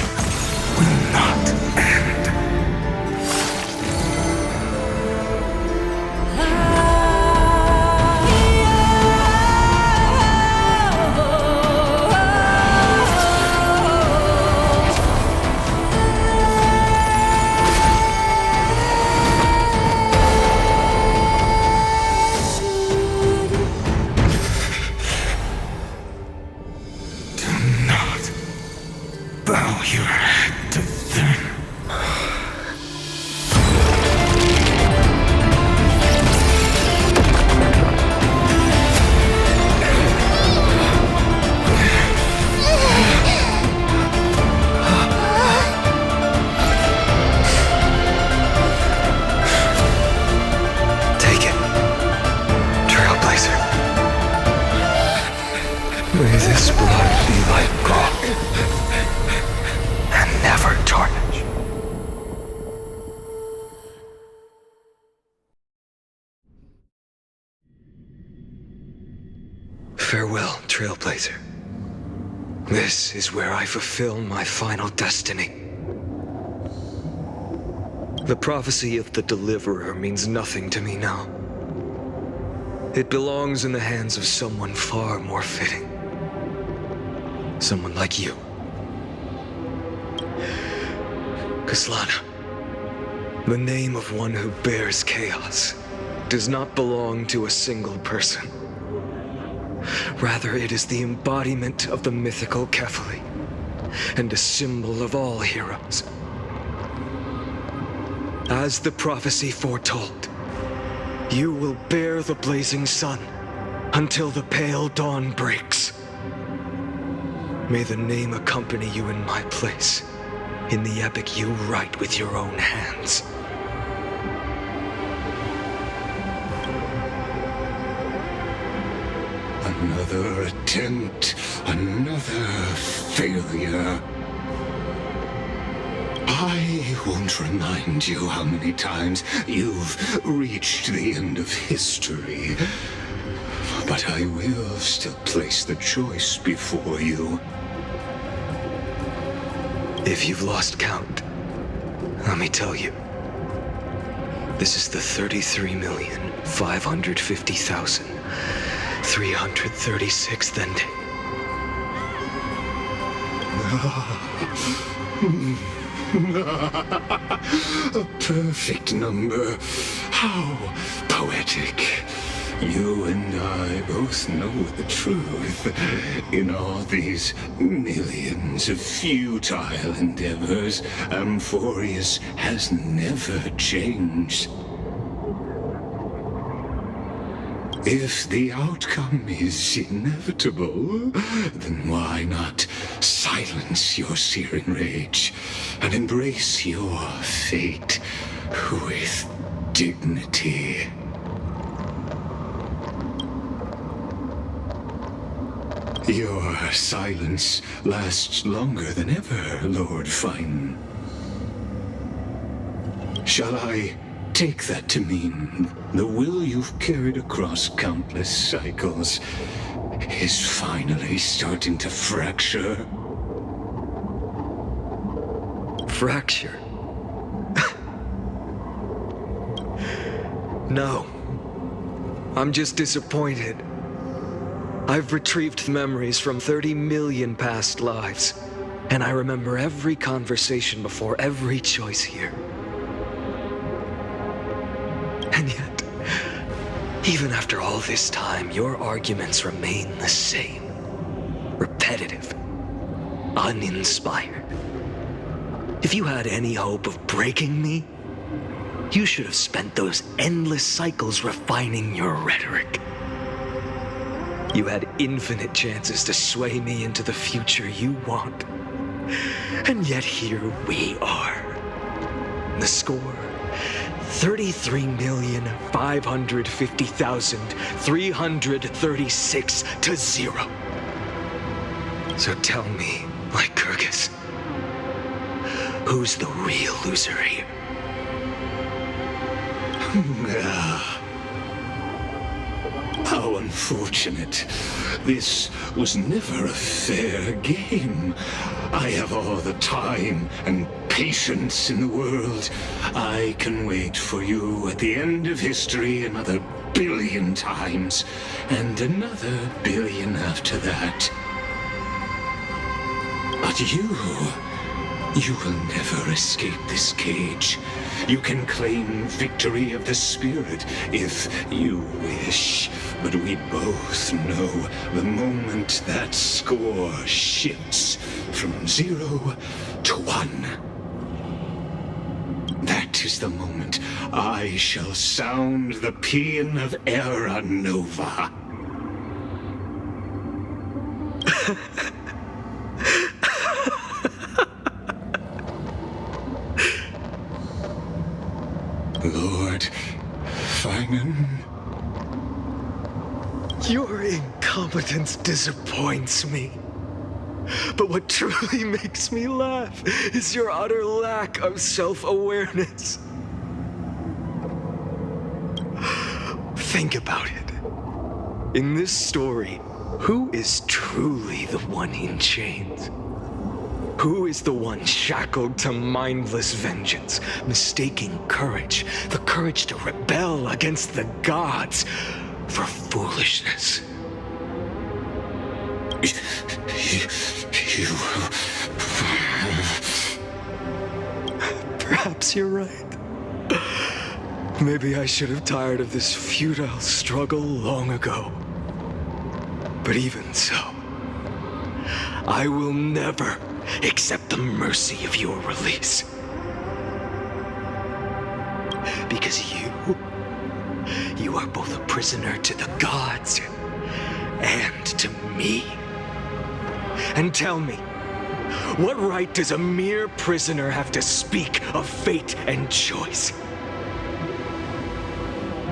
bow your head to them.
Take it, Trailblazer. May this blood be like gold and never tarnish. Farewell, Trailblazer. This is where I fulfill my final destiny. The prophecy of the Deliverer means nothing to me now. It belongs in the hands of someone far more fitting. Someone like you. Kaslana, the name of one who bears chaos does not belong to a single person. Rather, it is the embodiment of the mythical Kefali, and a symbol of all heroes. As the prophecy foretold, you will bear the blazing sun until the pale dawn breaks. May the name accompany you in my place, in the epic you write with your own hands.
Another attempt, another failure. I won't remind you how many times you've reached the end of history, but I will still place the choice before you.
If you've lost count, let me tell you. This is the 33,550,336th ending.
A perfect number. How poetic. You and I both know the truth. In all these millions of futile endeavors, Amphorius has never changed. If the outcome is inevitable, then why not silence your searing rage and embrace your fate with dignity? Your silence lasts longer than ever, Lord Fine. Shall I take that to mean the will you've carried across countless cycles is finally starting to fracture?
Fracture? No. I'm just disappointed. I've retrieved memories from 30 million past lives, and I remember every conversation before every choice here. And yet, even after all this time, your arguments remain the same. Repetitive. Uninspired. If you had any hope of breaking me, you should have spent those endless cycles refining your rhetoric. You had infinite chances to sway me into the future you want. And yet here we are. The score, 33,550,336 to 0. So tell me, Lycurgus, who's the real loser here?
How unfortunate. This was never a fair game. I have all the time and patience in the world. I can wait for you at the end of history another billion times, and another billion after that. But You will never escape this cage. You can claim victory of the spirit if you wish. But we both know the moment that score shifts from 0 to 1. That is the moment I shall sound the paean of Era Nova. Lord Finan.
Your incompetence disappoints me. But what truly makes me laugh is your utter lack of self-awareness. Think about it. In this story, who is truly the one in chains? Who is the one shackled to mindless vengeance, mistaking courage, the courage to rebel against the gods, for foolishness?
You...
Perhaps you're right. Maybe I should have tired of this futile struggle long ago. But even so, I will never accept the mercy of your release. Because you are both a prisoner to the gods and to me. And tell me, what right does a mere prisoner have to speak of fate and choice?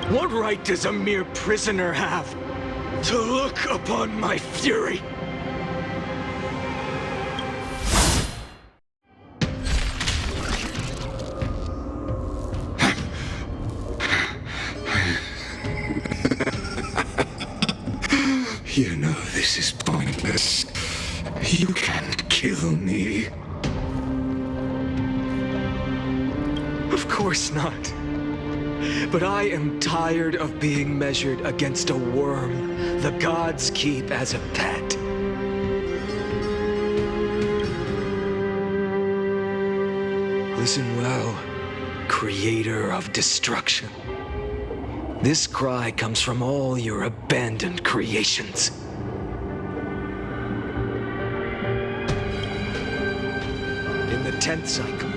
What right does a mere prisoner have to look upon my fury?
You know this is pointless. You can't kill me.
Of course not. But I am tired of being measured against a worm the gods keep as a pet. Listen well, creator of destruction. This cry comes from all your abandoned creations. In the 10th cycle,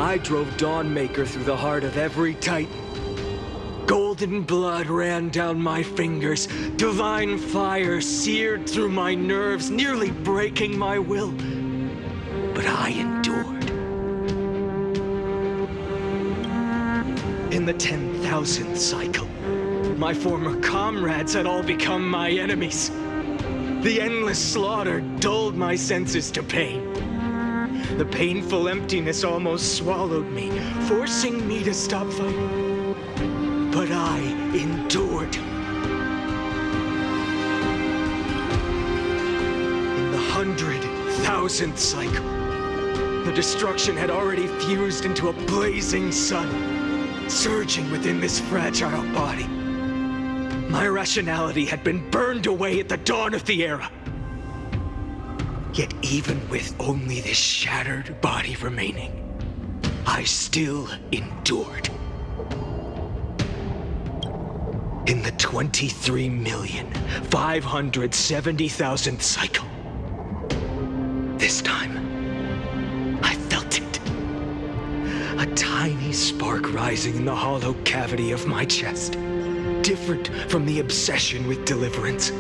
I drove Dawnmaker through the heart of every Titan. Golden blood ran down my fingers, divine fire seared through my nerves, nearly breaking my will. But I endured. In the 10,000th cycle, my former comrades had all become my enemies. The endless slaughter dulled my senses to pain. The painful emptiness almost swallowed me, forcing me to stop fighting. But I endured. In the 100,000th cycle, the destruction had already fused into a blazing sun, surging within this fragile body. My rationality had been burned away at the dawn of the era. Yet even with only this shattered body remaining, I still endured. In the 23,570,000th cycle, this time, I felt it. A tiny spark rising in the hollow cavity of my chest, different from the obsession with deliverance.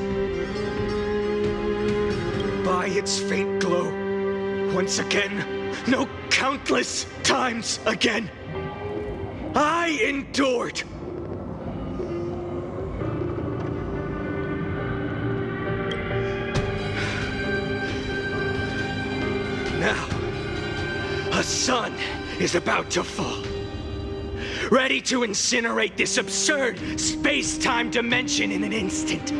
By its faint glow, once again, no, countless times again, I endured. Now, a sun is about to fall, ready to incinerate this absurd space-time dimension in an instant.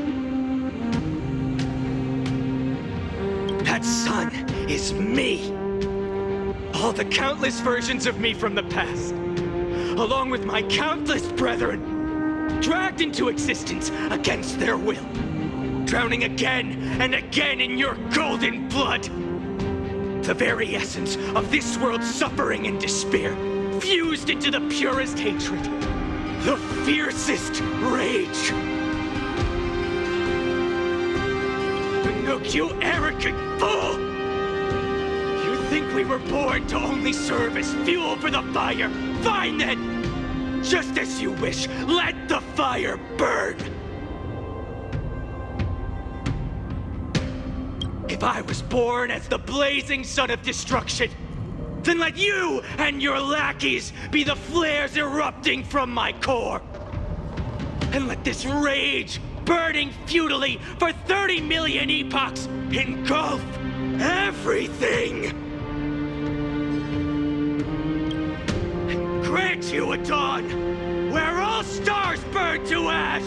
That sun is me. All the countless versions of me from the past, along with my countless brethren, dragged into existence against their will, drowning again and again in your golden blood. The very essence of this world's suffering and despair, fused into the purest hatred, the fiercest rage. Nook, you arrogant fool! You think we were born to only serve as fuel for the fire? Fine then! Just as you wish, let the fire burn! If I was born as the blazing son of destruction, then let you and your lackeys be the flares erupting from my core. And let this rage, burning futilely for 30 million epochs, engulf everything. And grant you a dawn where all stars burn to ash.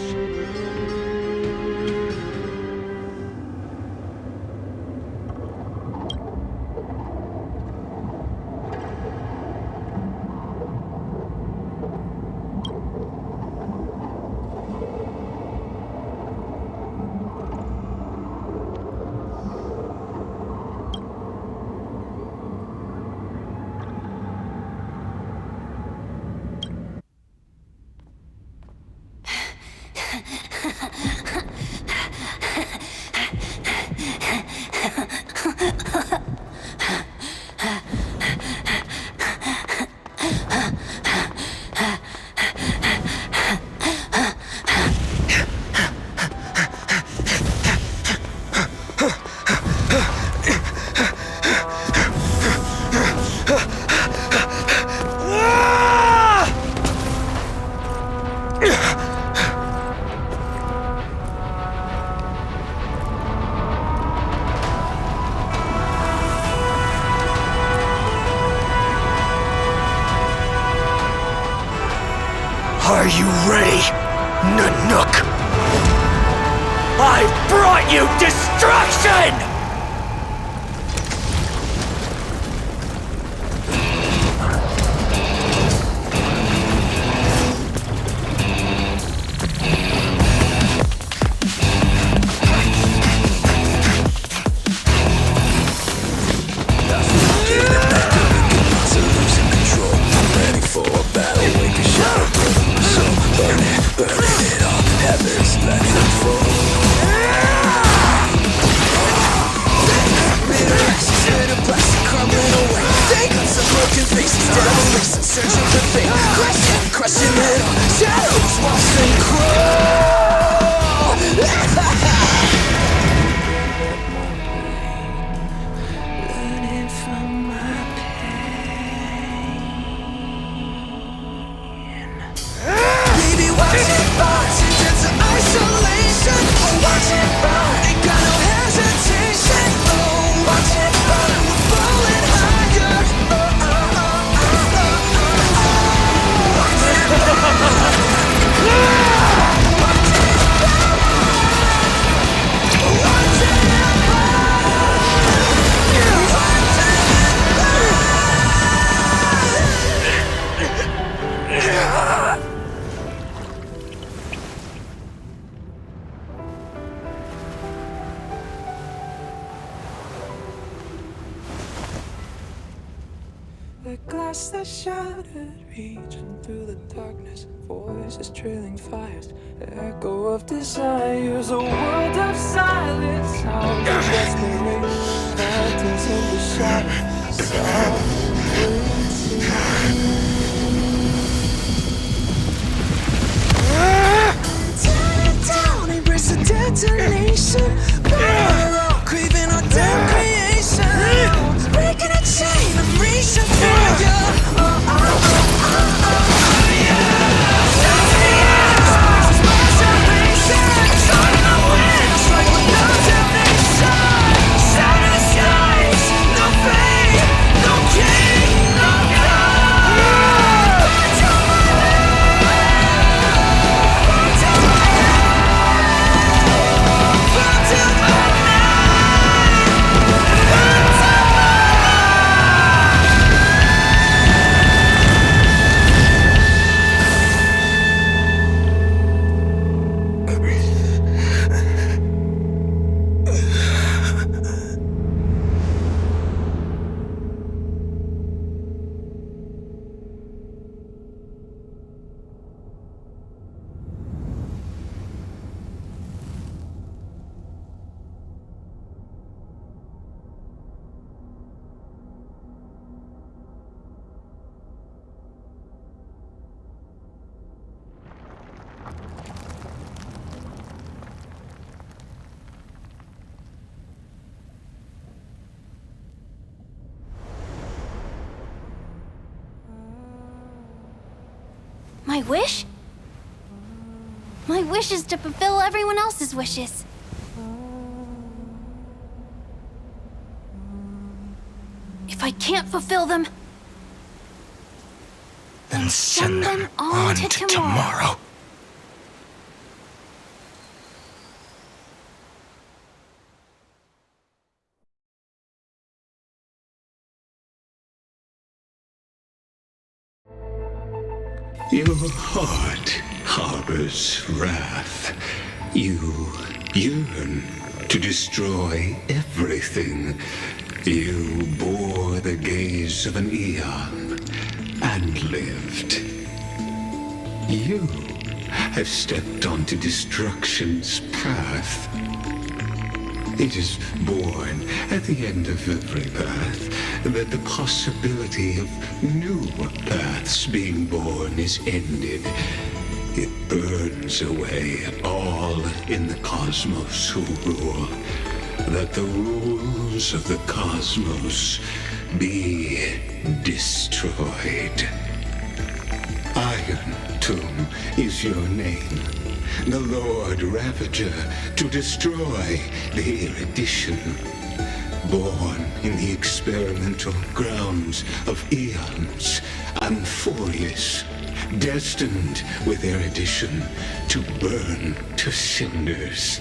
Are you ready, Nanook? I've brought you destruction!
The glass that shattered, reaching through the darkness, voices trailing fires, echo of desires, a world of silence, sounds of desperation, phantoms in the shadow, tear it down, embrace the detonation, burn out, craving our damn creation, breaking a chain, I'm reaching for you. Sound of the skies, no fate.
My wish? My wish is to fulfill everyone else's wishes. If I can't fulfill them,
Then send them on to tomorrow. Your heart harbors wrath. You yearn to destroy everything. You bore the gaze of an eon and lived. You have stepped onto destruction's path. It is born at the end of every path that the possibility of new paths being born is ended. It burns away all in the cosmos who rule, that the rules of the cosmos be destroyed. Iron Tomb is your name, the Lord Ravager, to destroy the erudition. Born in the experimental grounds of eons, Amphorius, destined with erudition to burn to cinders.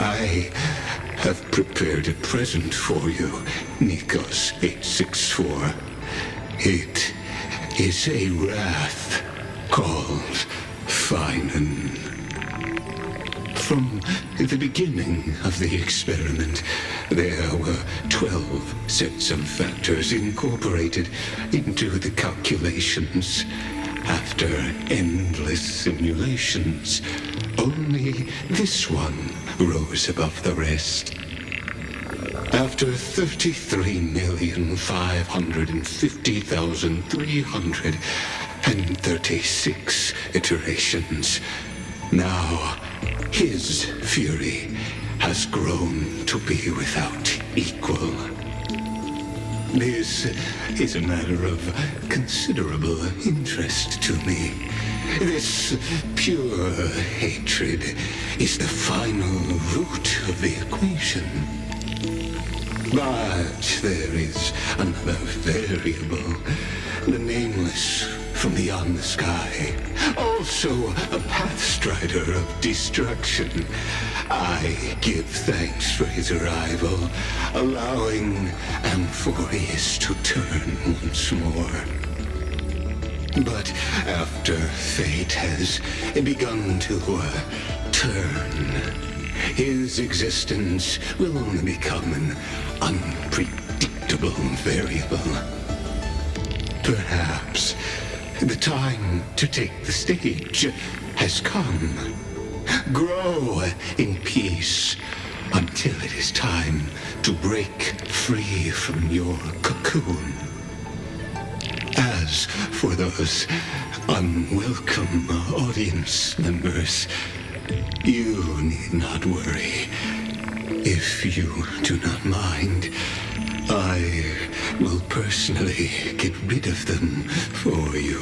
I have prepared a present for you, Nikos 864. It is a wrath called Finan. From the beginning of the experiment, there were 12 sets of factors incorporated into the calculations. After endless simulations, only this one rose above the rest. After 33,550,336 iterations, now his fury has grown to be without equal. This is a matter of considerable interest to me. This pure hatred is the final root of the equation. But there is another variable, the nameless from beyond the sky, also a pathstrider of destruction. I give thanks for his arrival, allowing Amphorius to turn once more. But after fate has begun to turn, his existence will only become an unpredictable variable. Perhaps the time to take the stage has come. Grow in peace until it is time to break free from your cocoon. As for those unwelcome audience members, you need not worry. If you do not mind, I will personally get rid of them for you.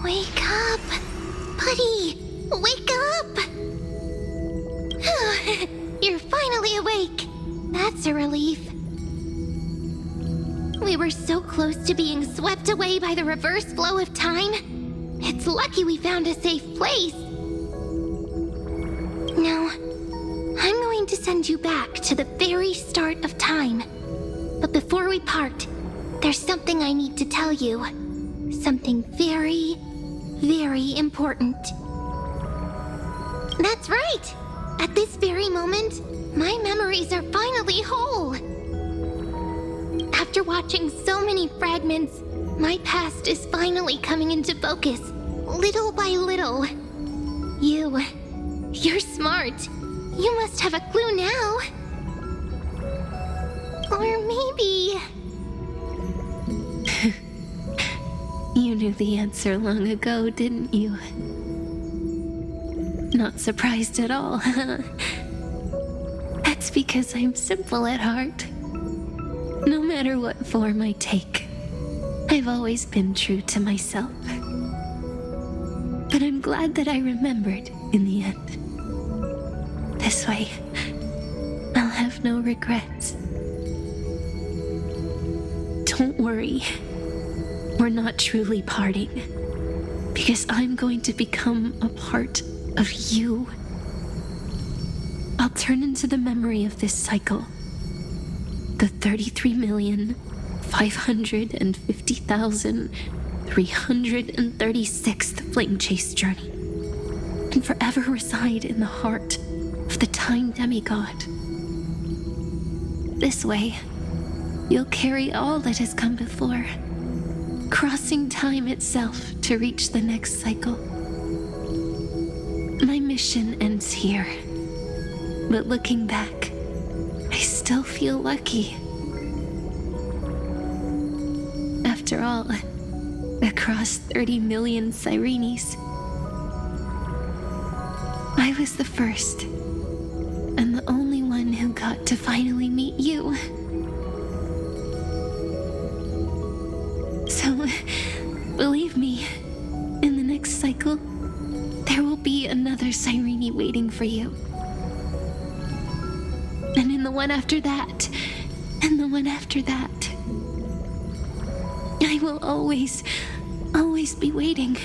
Wake up! Buddy! Wake up! You're finally awake. That's a relief. We were so close to being swept away by the reverse flow of time. It's lucky we found a safe place. Now, I'm going to send you back to the very start of time. But before we part, there's something I need to tell you. Something very, very important. That's right! At this very moment, my memories are finally whole. After watching so many fragments, my past is finally coming into focus, little by little. You're smart. You must have a clue now. Or maybe...
You knew the answer long ago, didn't you? Not surprised at all, huh? That's because I'm simple at heart. No matter what form I take, I've always been true to myself. But I'm glad that I remembered in the end. This way, I'll have no regrets. Don't worry. We're not truly parting, because I'm going to become a part of you. I'll turn into the memory of this cycle. The 33,550,336th Flame Chase journey, and forever reside in the heart of the Time Demigod. This way, you'll carry all that has come before, crossing time itself to reach the next cycle. My mission ends here, but looking back, I still feel lucky. After all, across 30 million Cyrenes, I was the first, and the only one who got to finally meet you. So, believe me, in the next cycle, there will be another Cyrene waiting for you. And in the one after that, and the one after that, I will always be waiting.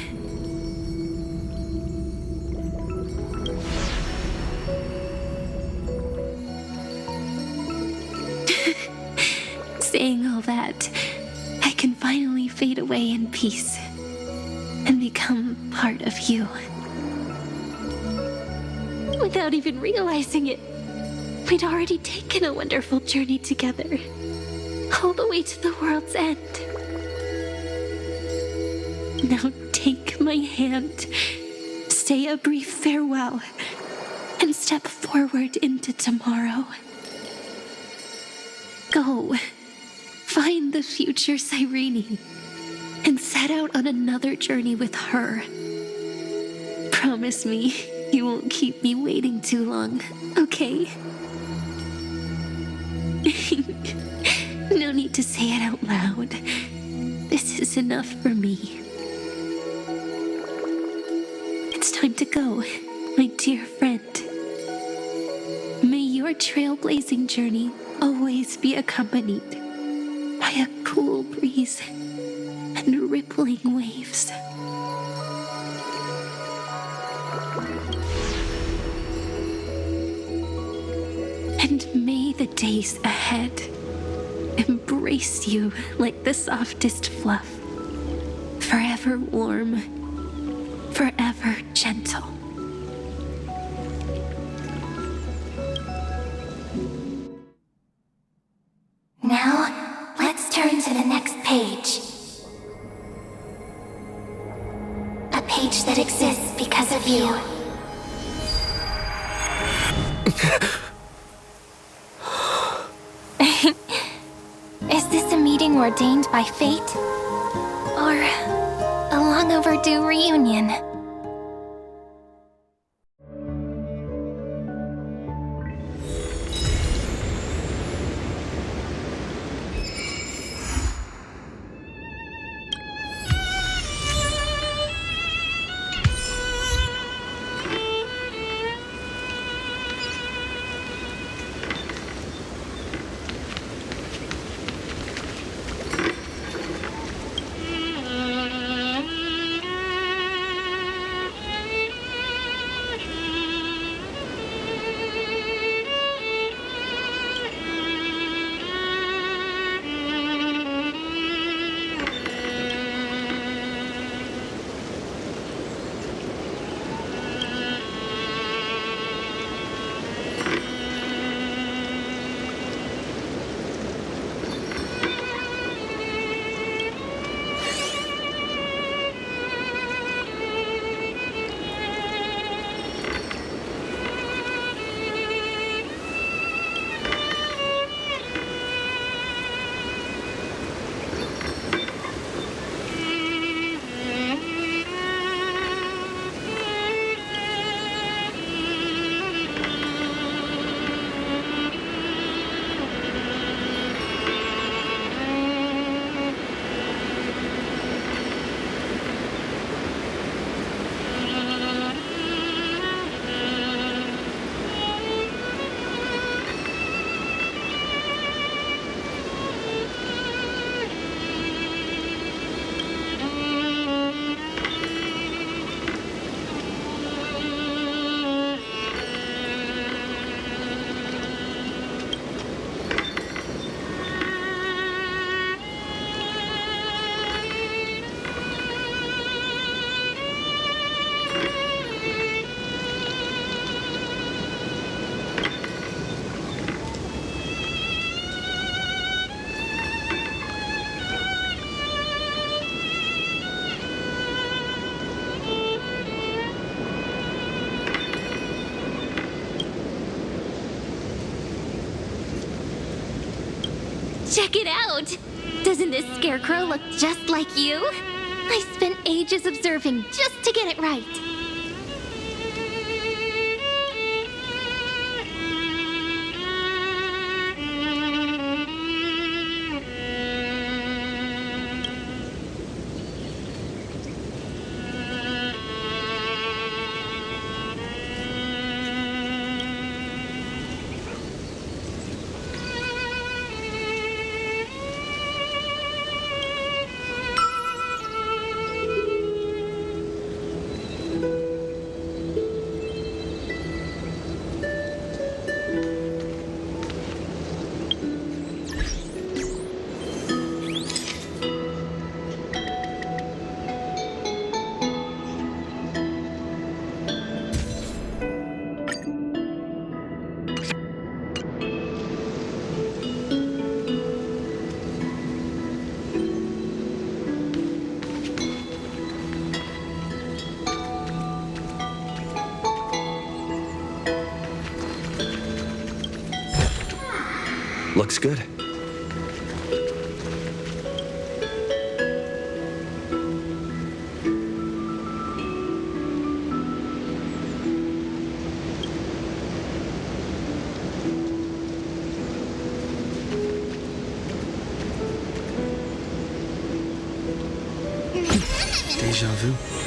Saying all that, I can finally fade away in peace and become part of you. Without even realizing it, we'd already taken a wonderful journey together, all the way to the world's end. Now take my hand, say a brief farewell, and step forward into tomorrow. Go, find the future Cyrene, and set out on another journey with her. Promise me you won't keep me waiting too long, okay? No need to say it out loud. This is enough for me. It's time to go, my dear friend. May your trailblazing journey always be accompanied by a cool breeze and rippling waves. And may the days ahead embrace you like the softest fluff, forever warm, forever gentle.
Now, let's turn to the next page. A page that exists because of you. Is this a meeting ordained by fate? Or a long overdue reunion?
Check it out! Doesn't this scarecrow look just like you? I spent ages observing just to get it right.
Looks good.
Deja vu.